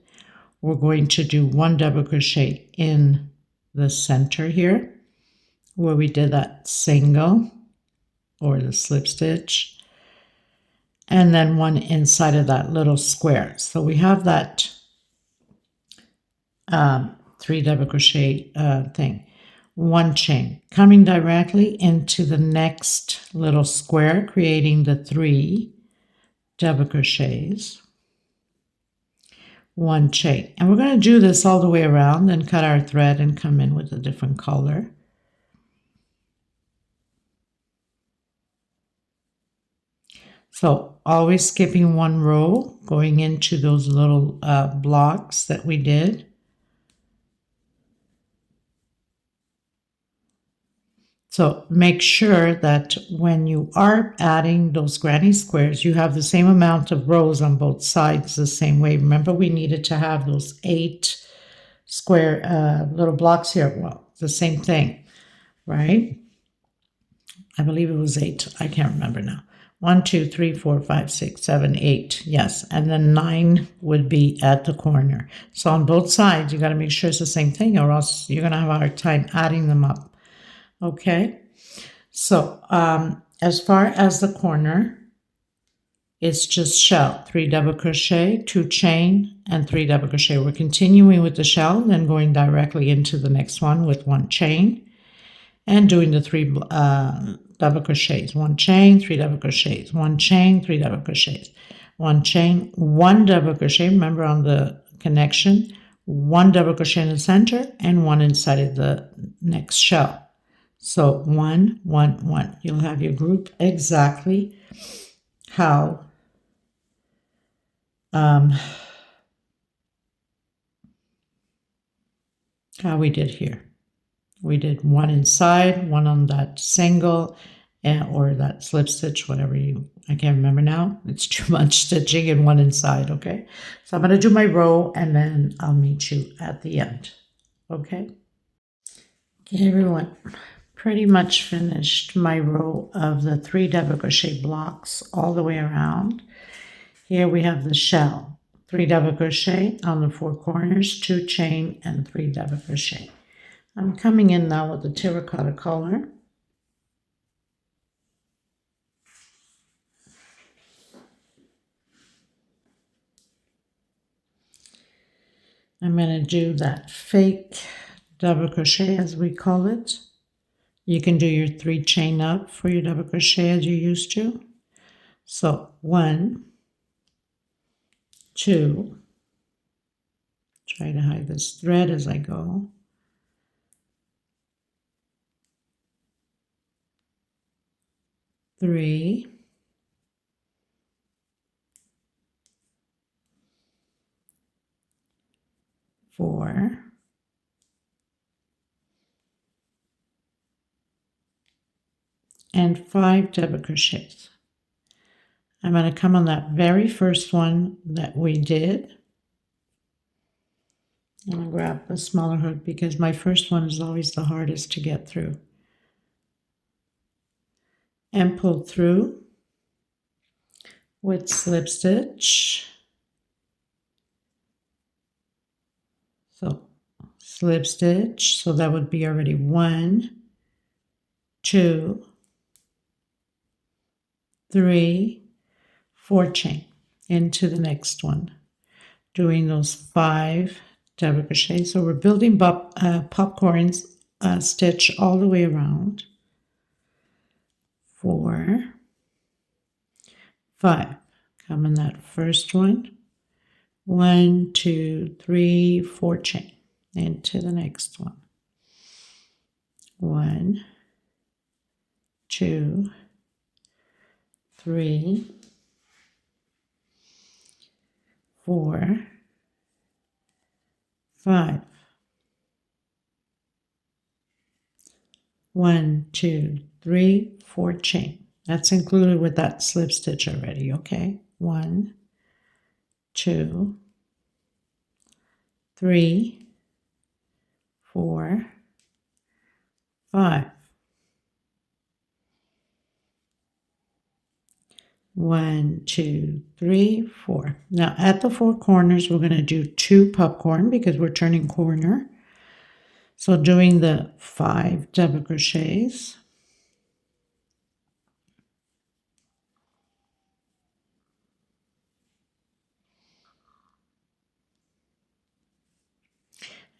We're going to do 1 double crochet in the center here, where we did that single or the slip stitch, and then 1 inside of that little square. So we have that 3 double crochet thing. 1 chain coming directly into the next little square, creating the 3 double crochets, 1 chain. And we're going to do this all the way around, then cut our thread and come in with a different color. So always skipping 1 row, going into those little blocks that we did. So make sure that when you are adding those granny squares, you have the same amount of rows on both sides the same way. Remember, we needed to have those 8 square little blocks here. Well, the same thing, right? I believe it was 8. I can't remember now. 1, 2, 3, 4, 5, 6, 7, 8. Yes, and then 9 would be at the corner. So on both sides, you got to make sure it's the same thing, or else you're going to have a hard time adding them up. Okay, so as far as the corner, it's just shell, 3 double crochet, 2 chain, and 3 double crochet. We're continuing with the shell, then going directly into the next one with 1 chain, and doing the 3 double crochets. 1 chain, 3 double crochets, 1 chain, 3 double crochets, 1 chain, 1 double crochet. Remember on the connection, 1 double crochet in the center, and 1 inside of the next shell. So 1, 1, 1. You'll have your group exactly how we did here. We did 1 inside, 1 on that single, or that slip stitch, whatever I can't remember now. It's too much stitching, and 1 inside, okay? So I'm going to do my row, and then I'll meet you at the end, okay? Okay, everyone. Pretty much finished my row of the 3 double crochet blocks all the way around. Here we have the shell, 3 double crochet on the 4 corners, 2 chain, and 3 double crochet. I'm coming in now with the terracotta color. I'm going to do that fake double crochet, as we call it. You can do your 3 chain up for your double crochet as you used to. So 1, 2, try to hide this thread as I go. 3, 4, and 5 double crochets. I'm going to come on that very first one that we did. I'm going to grab a smaller hook because my first one is always the hardest to get through. And pull through with slip stitch. So slip stitch, so that would be already 1, 2, 3, 4 chain into the next one, doing those 5 double crochets. So we're building popcorn stitch all the way around. 4, 5. Come in that first one. 1, 2, 3, 4 chain into the next one. 1, 2, 3, 4, 5. 1, 2, 3, 4 chain. That's included with that slip stitch already, okay? 1, 2, 3, 4, 5. 1, 2, 3, 4. Now at the 4 corners, we're going to do 2 popcorn because we're turning corner. So doing the 5 double crochets.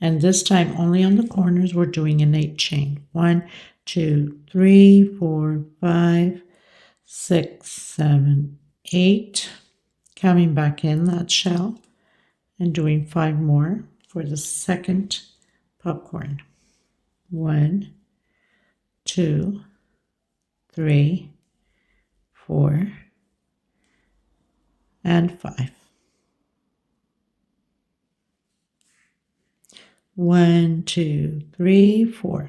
And this time only on the corners, we're doing an 8 chain. 1, 2, 3, 4, 5, 6, 7, 8. Coming back in that shell and doing 5 more for the second popcorn. 1, 2, 3, 4, and 5. 1, 2, 3, 4.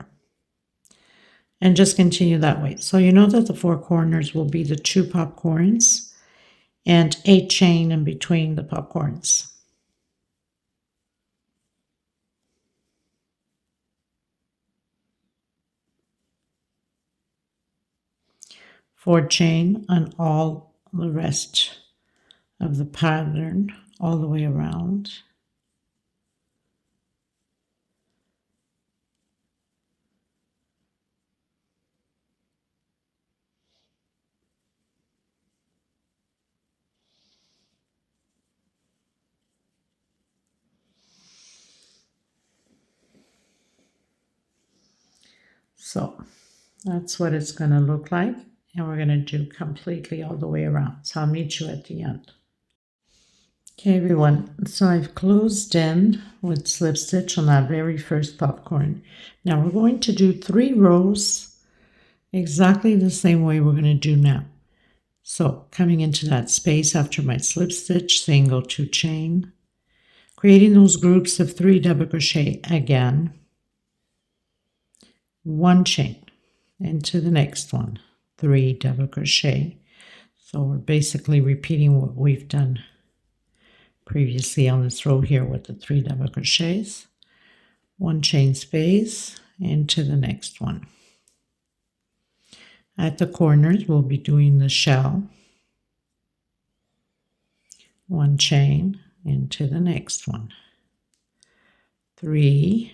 And just continue that way. So you know that the 4 corners will be the 2 popcorns and 8 chain in between the popcorns. 4 chain on all the rest of the pattern all the way around. So that's what it's going to look like. And we're going to do completely all the way around. So I'll meet you at the end. Okay, everyone. So I've closed in with slip stitch on that very first popcorn. Now we're going to do 3 rows exactly the same way we're going to do now. So coming into that space after my slip stitch, single 2 chain, creating those groups of 3 double crochet again, 1 chain into the next one, 3 double crochet. So we're basically repeating what we've done previously on this row here with the 3 double crochets, 1 chain space into the next one. At the corners, we'll be doing the shell, 1 chain into the next one, 3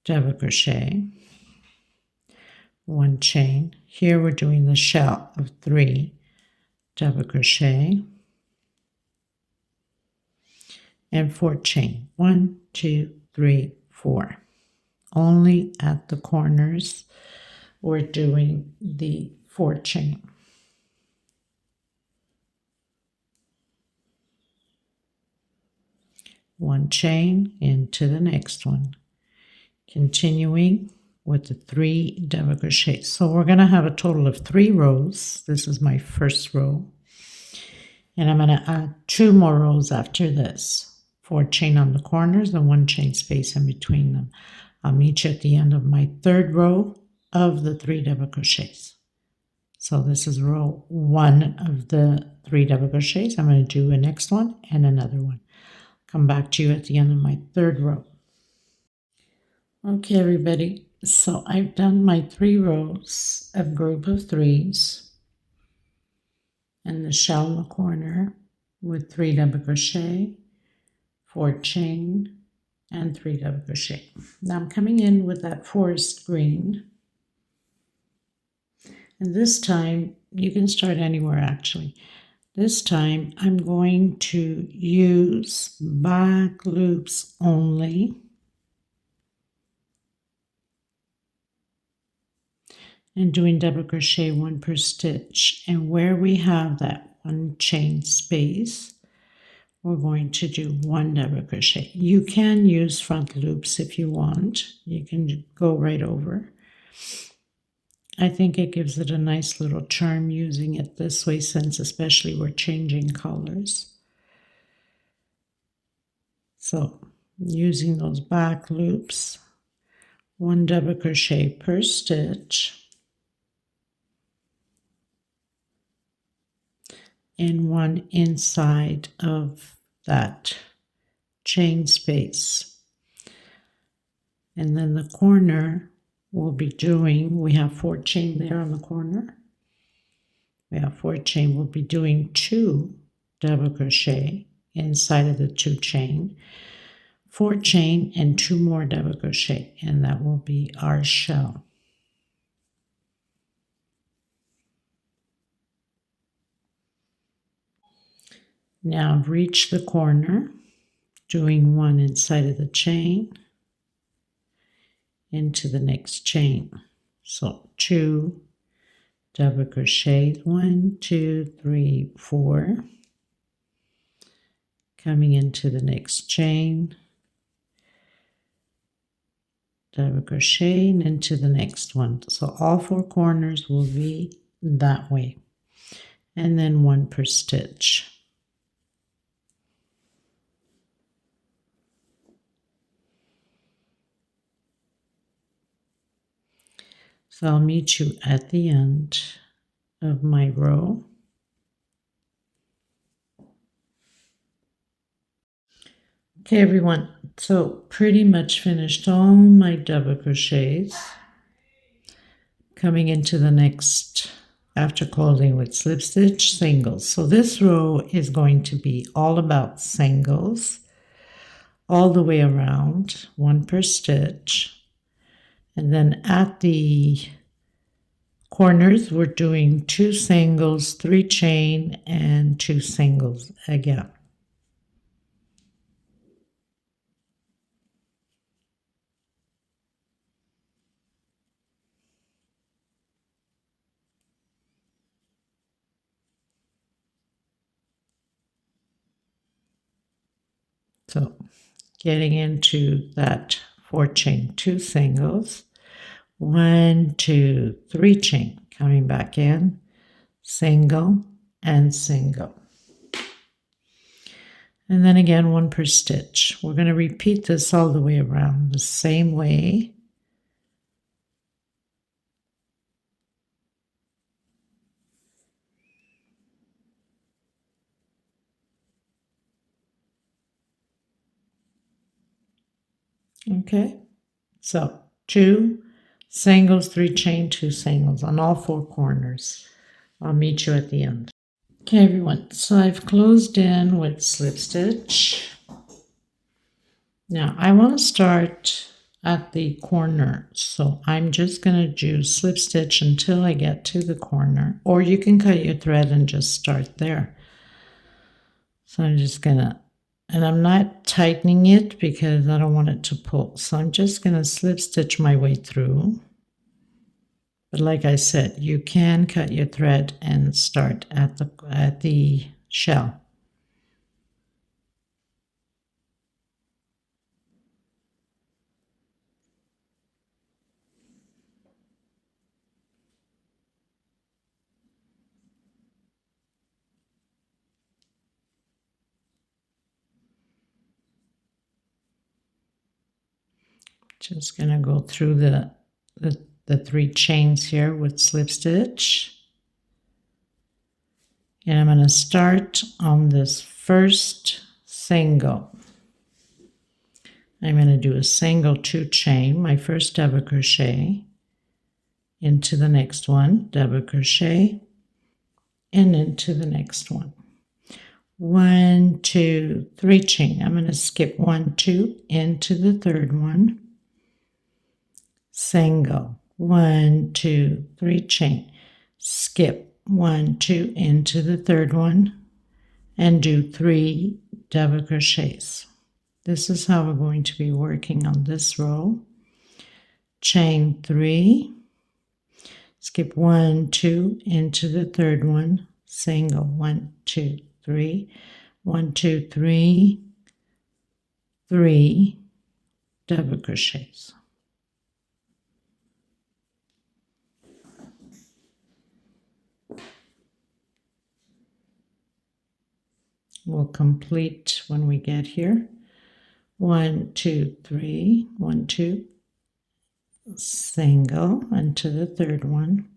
double crochet, 1 chain. Here we're doing the shell of 3 double crochet and 4 chain. 1, 2, 3, 4. Only at the corners we're doing the 4 chain. One chain into the next one. Continuing with the 3 double crochets. So we're going to have a total of 3 rows. This is my first row. And I'm going to add 2 more rows after this. 4 chain on the corners and 1 chain space in between them. I'll meet you at the end of my 3rd row of the 3 double crochets. So this is row 1 of the 3 double crochets. I'm going to do a next one and another one. Come back to you at the end of my 3rd row. Okay, everybody, so I've done my 3 rows of group of 3s and the shell in the corner with 3 double crochet, 4 chain, and 3 double crochet. Now I'm coming in with that forest green, and this time you can start anywhere actually. This time I'm going to use back loops only. and doing double crochet 1 per stitch. And where we have that 1 chain space, we're going to do 1 double crochet. You can use front loops if you want. You can go right over. I think it gives it a nice little charm using it this way, since especially we're changing colors. So using those back loops, 1 double crochet per stitch and 1 inside of that chain space. And then the corner we'll be doing, we have 4 chain there on the corner. We have 4 chain, we'll be doing 2 double crochet inside of the 2 chain, 4 chain and 2 more double crochet, and that will be our shell. Now reach the corner, doing 1 inside of the chain, into the next chain. So 2 double crochet, 1, 2, 3, 4, coming into the next chain, double crochet and into the next one. So all 4 corners will be that way, and then 1 per stitch. So I'll meet you at the end of my row. Okay, everyone, so pretty much finished all my double crochets. Coming into the next, after closing with slip stitch, singles. So this row is going to be all about singles, all the way around, 1 per stitch. And then at the corners, we're doing 2 singles, 3 chain, and 2 singles again. So getting into that 4 chain, 2 singles, 1, 2, 3 chain, coming back in, single and single. And then again 1 per stitch. We're going to repeat this all the way around the same way. Okay, so 2 singles, 3 chain, 2 singles on all 4 corners. I'll meet you at the end. Okay, everyone, so I've closed in with slip stitch. Now I want to start at the corner, so I'm just going to do slip stitch until I get to the corner, or you can cut your thread and just start there. So I'm just going to, and I'm not tightening it because I don't want it to pull, so I'm just going to slip stitch my way through. But like I said, you can cut your thread and start at the shell. Just going to go through the 3 chains here with slip stitch. And I'm going to start on this first single. I'm going to do a single 2 chain, my first double crochet, into the next one, double crochet, and into the next one. 1, 2, 3 chain. I'm going to skip 1, 2 into the third one. Single, 1, 2, 3 chain, skip 1, 2 into the third one, and do 3 double crochets. This is how we're going to be working on this row. Chain 3, skip 1, 2 into the third one, single, 1, 2, 3, 1, 2, 3, 3 double crochets. We'll complete when we get here. 1, 2, 3, 1, 2, single into the third one,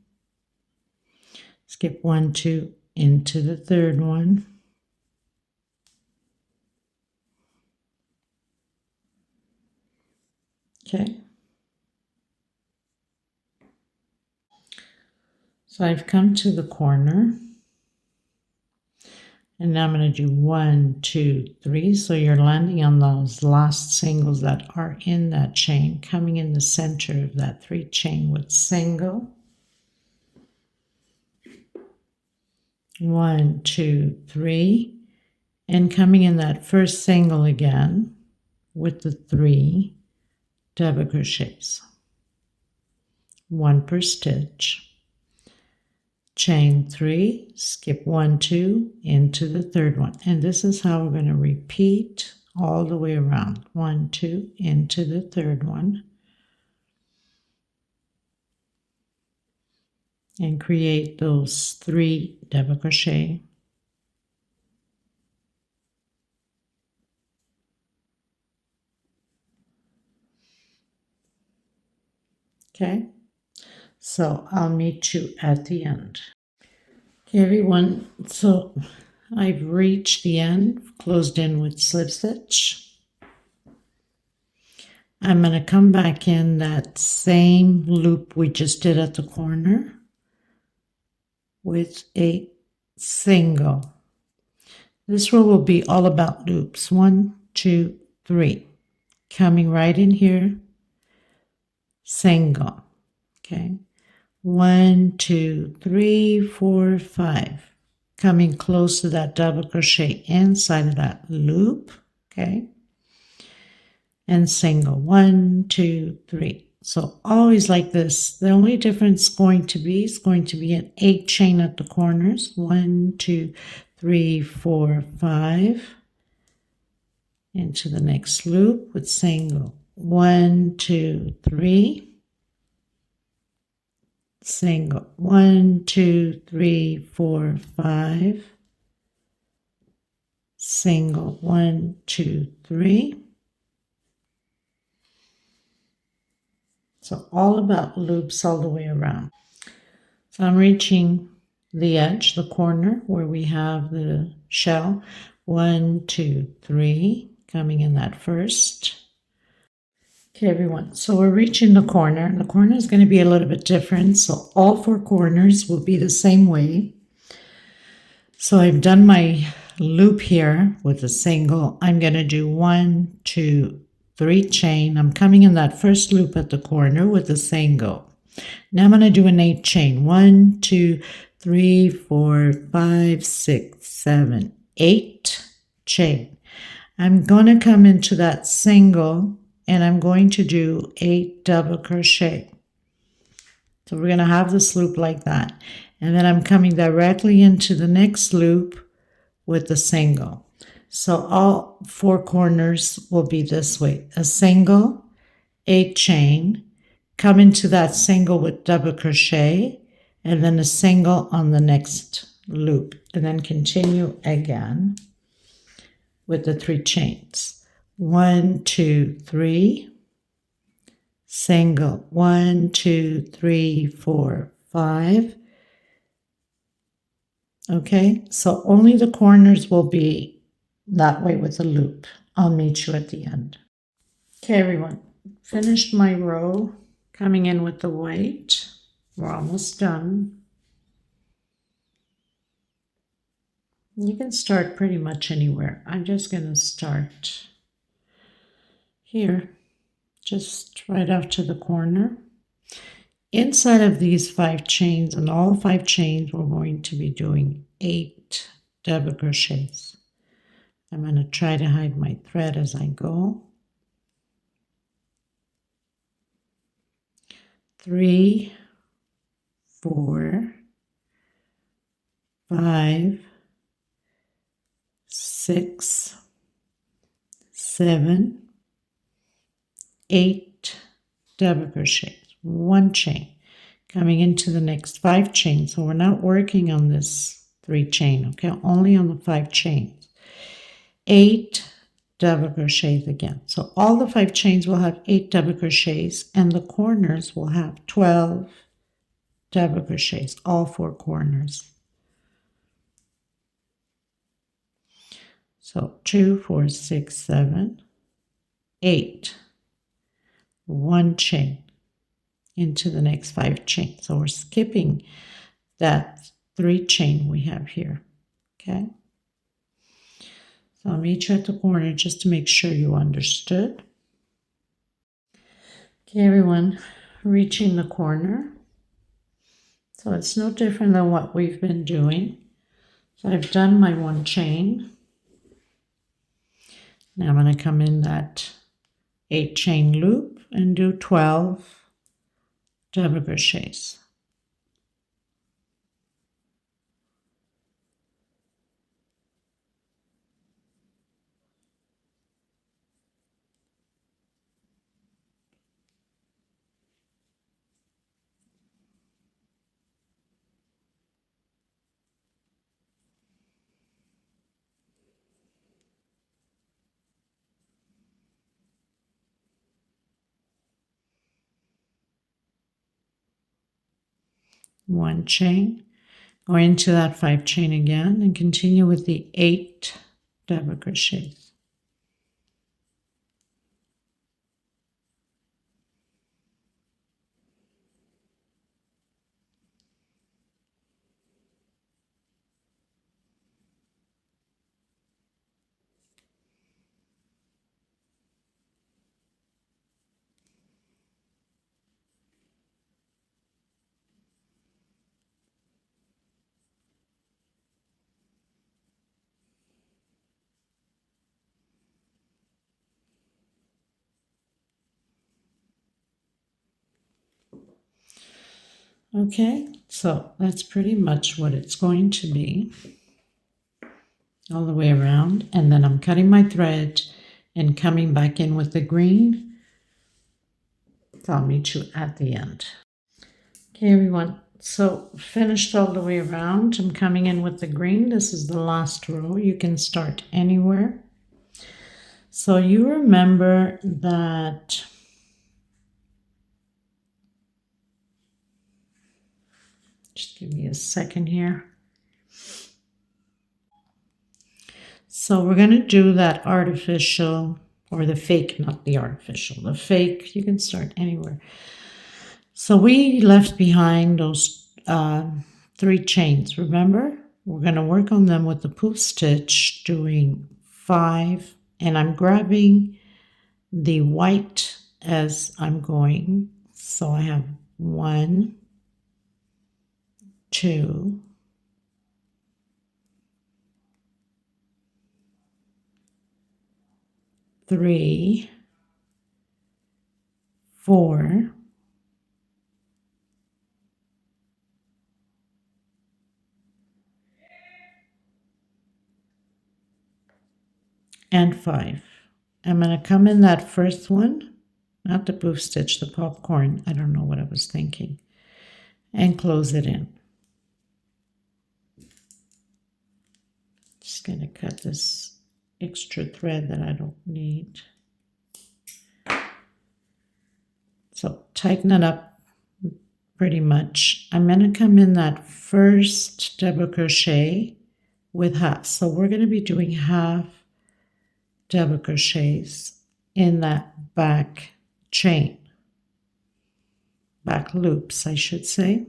skip 1, 2 into the third one, okay. So I've come to the corner, and now I'm going to do 1, 2, 3. So you're landing on those last singles that are in that chain, coming in the center of that 3 chain with single. 1, 2, 3, and coming in that first single again with the 3 double crochets, 1 per stitch. Chain 3, skip 1, 2 into the third one, and this is how we're going to repeat all the way around. 1, 2 into the third one, and create those 3 double crochet. Okay, so I'll meet you at the end. Okay, everyone, so I've reached the end, closed in with slip stitch. I'm going to come back in that same loop we just did at the corner with a single. This row will be all about loops. 1, 2, 3. Coming right in here, single. Okay. 1, 2, 3, 4, 5. Coming close to that double crochet inside of that loop. Okay. And single. 1, 2, 3. So always like this. The only difference is going to be an 8 chain at the corners. 1, 2, 3, 4, 5. Into the next loop with single. 1, 2, 3. Single. 1, 2, 3, 4, 5. Single. 1, 2, 3. So all about loops all the way around. So I'm reaching the edge, the corner where we have the shell. 1, 2, 3, coming in that first. Okay, everyone, so we're reaching the corner. The corner is going to be a little bit different, so all 4 corners will be the same way. So I've done my loop here with a single. I'm going to do 1, 2, 3 chain. I'm coming in that first loop at the corner with a single. Now I'm going to do an 8 chain. 1, 2, 3, 4, 5, 6, 7, 8 chain. I'm going to come into that single and I'm going to do 8 double crochet. So we're going to have this loop like that. And then I'm coming directly into the next loop with the single. So all 4 corners will be this way. A single, 8 chain, come into that single with double crochet, and then a single on the next loop, and then continue again with the 3 chains. 1, 2, 3, single, 1, 2, 3, 4, 5. Okay, so only the corners will be that way with a loop. I'll meet you at the end. Okay, everyone, finished my row, coming in with the white. We're almost done. You can start pretty much anywhere. I'm just going to start here, just right after the corner. Inside of these 5 chains, and all 5 chains, we're going to be doing 8 double crochets. I'm going to try to hide my thread as I go. 3, 4, 5, 6, 7, 8 double crochets, 1 chain, coming into the next 5 chains. So we're not working on this 3 chain, okay, only on the 5 chains. 8 double crochets again. So all the 5 chains will have 8 double crochets, and the corners will have 12 double crochets, all 4 corners. So 2, 4, 6, 7, 8, 1 chain into the next 5 chains. So we're skipping that 3 chain we have here, okay? So I'll meet you at the corner just to make sure you understood. Okay, everyone, reaching the corner. So it's no different than what we've been doing. So I've done my 1 chain. Now I'm going to come in that 8 chain loop and do 12 double crochets. One chain, go into that 5 chain again and continue with the 8 double crochets. Okay, so that's pretty much what it's going to be all the way around. And then I'm cutting my thread and coming back in with the green. So I'll meet you at the end. Okay, everyone, so finished all the way around. I'm coming in with the green. This is the last row. You can start anywhere. So you remember that just give me a second here. So we're going to do that artificial, or the fake, not the artificial, the fake. You can start anywhere. So we left behind those 3 chains, remember? We're going to work on them with the poof stitch, doing 5, and I'm grabbing the white as I'm going. So I have 1, 2, 3, 4, and 5. I'm going to come in that first one, not the poof stitch, the popcorn. I don't know what I was thinking. And close it in. Just going to cut this extra thread that I don't need. So tighten it up pretty much. I'm going to come in that first double crochet with half. So we're going to be doing half double crochets in that back chain, back loops, I should say.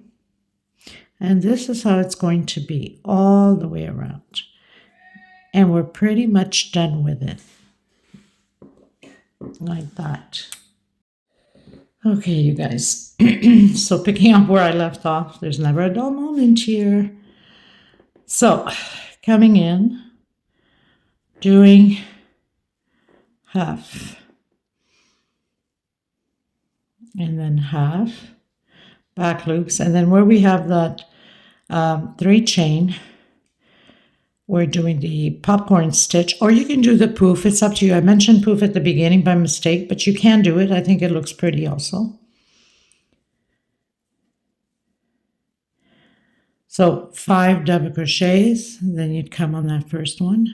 And this is how it's going to be all the way around. And we're pretty much done with it, like that. Okay, you guys, so picking up where I left off, there's never a dull moment here. So coming in, doing half, and then half, back loops. And then where we have that 3 chain, we're doing the popcorn stitch, or you can do the poof. It's up to you. I mentioned poof at the beginning by mistake, but you can do it. I think it looks pretty also. So 5 double crochets, then you'd come on that first one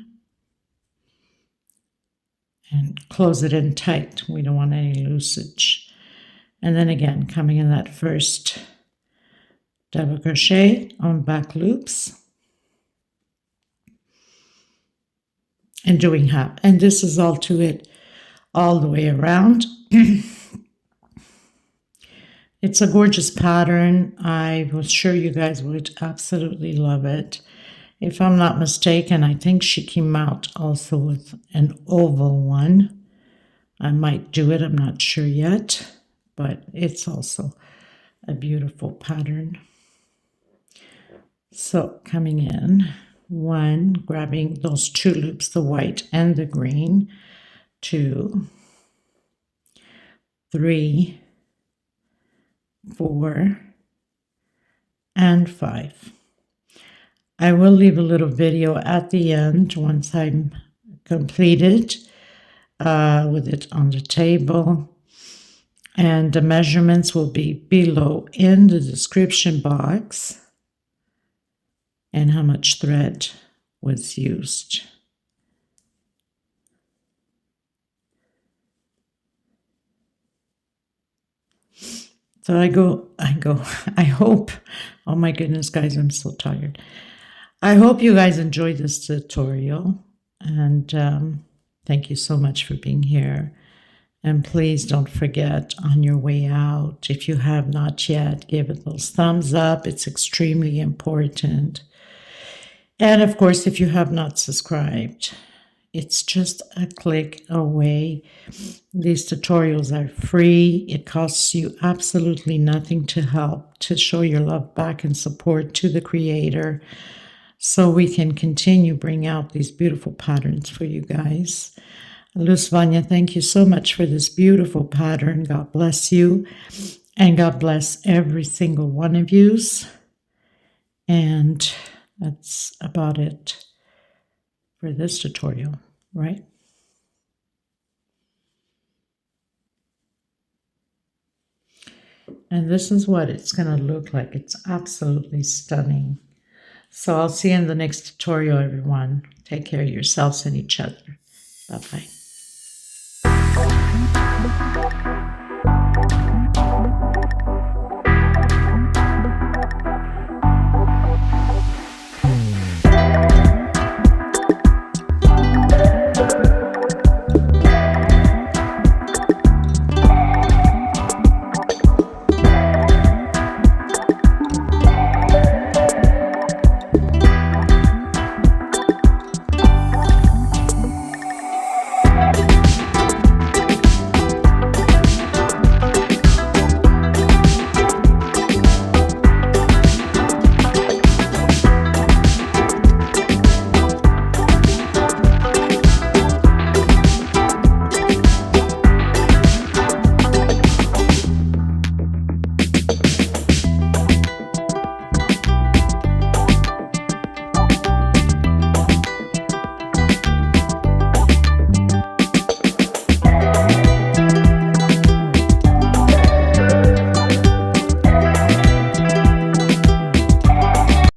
and close it in tight. We don't want any loosage. And then again, coming in that first double crochet on back loops and doing half. And this is all to it all the way around. It's a gorgeous pattern. I was sure you guys would absolutely love it. If I'm not mistaken, I think she came out also with an oval one. I might do it, I'm not sure yet, but it's also a beautiful pattern. So coming in, 1, grabbing those 2 loops, the white and the green, 2, 3, 4, and 5. I will leave a little video at the end once I'm completed with it on the table. And the measurements will be below in the description box and how much thread was used. So I hope, oh my goodness, guys, I'm so tired. I hope you guys enjoyed this tutorial, and thank you so much for being here. And please don't forget, on your way out, if you have not yet, give it those thumbs up. It's extremely important. And of course, if you have not subscribed, it's just a click away. These tutorials are free. It costs you absolutely nothing to help, to show your love back and support to the creator, so we can continue bring out these beautiful patterns for you guys. Luz Vanya, thank you so much for this beautiful pattern. God bless you, and God bless every single one of you. And that's about it for this tutorial, right? And this is what it's going to look like. It's absolutely stunning. So I'll see you in the next tutorial, everyone. Take care of yourselves and each other. Bye-bye.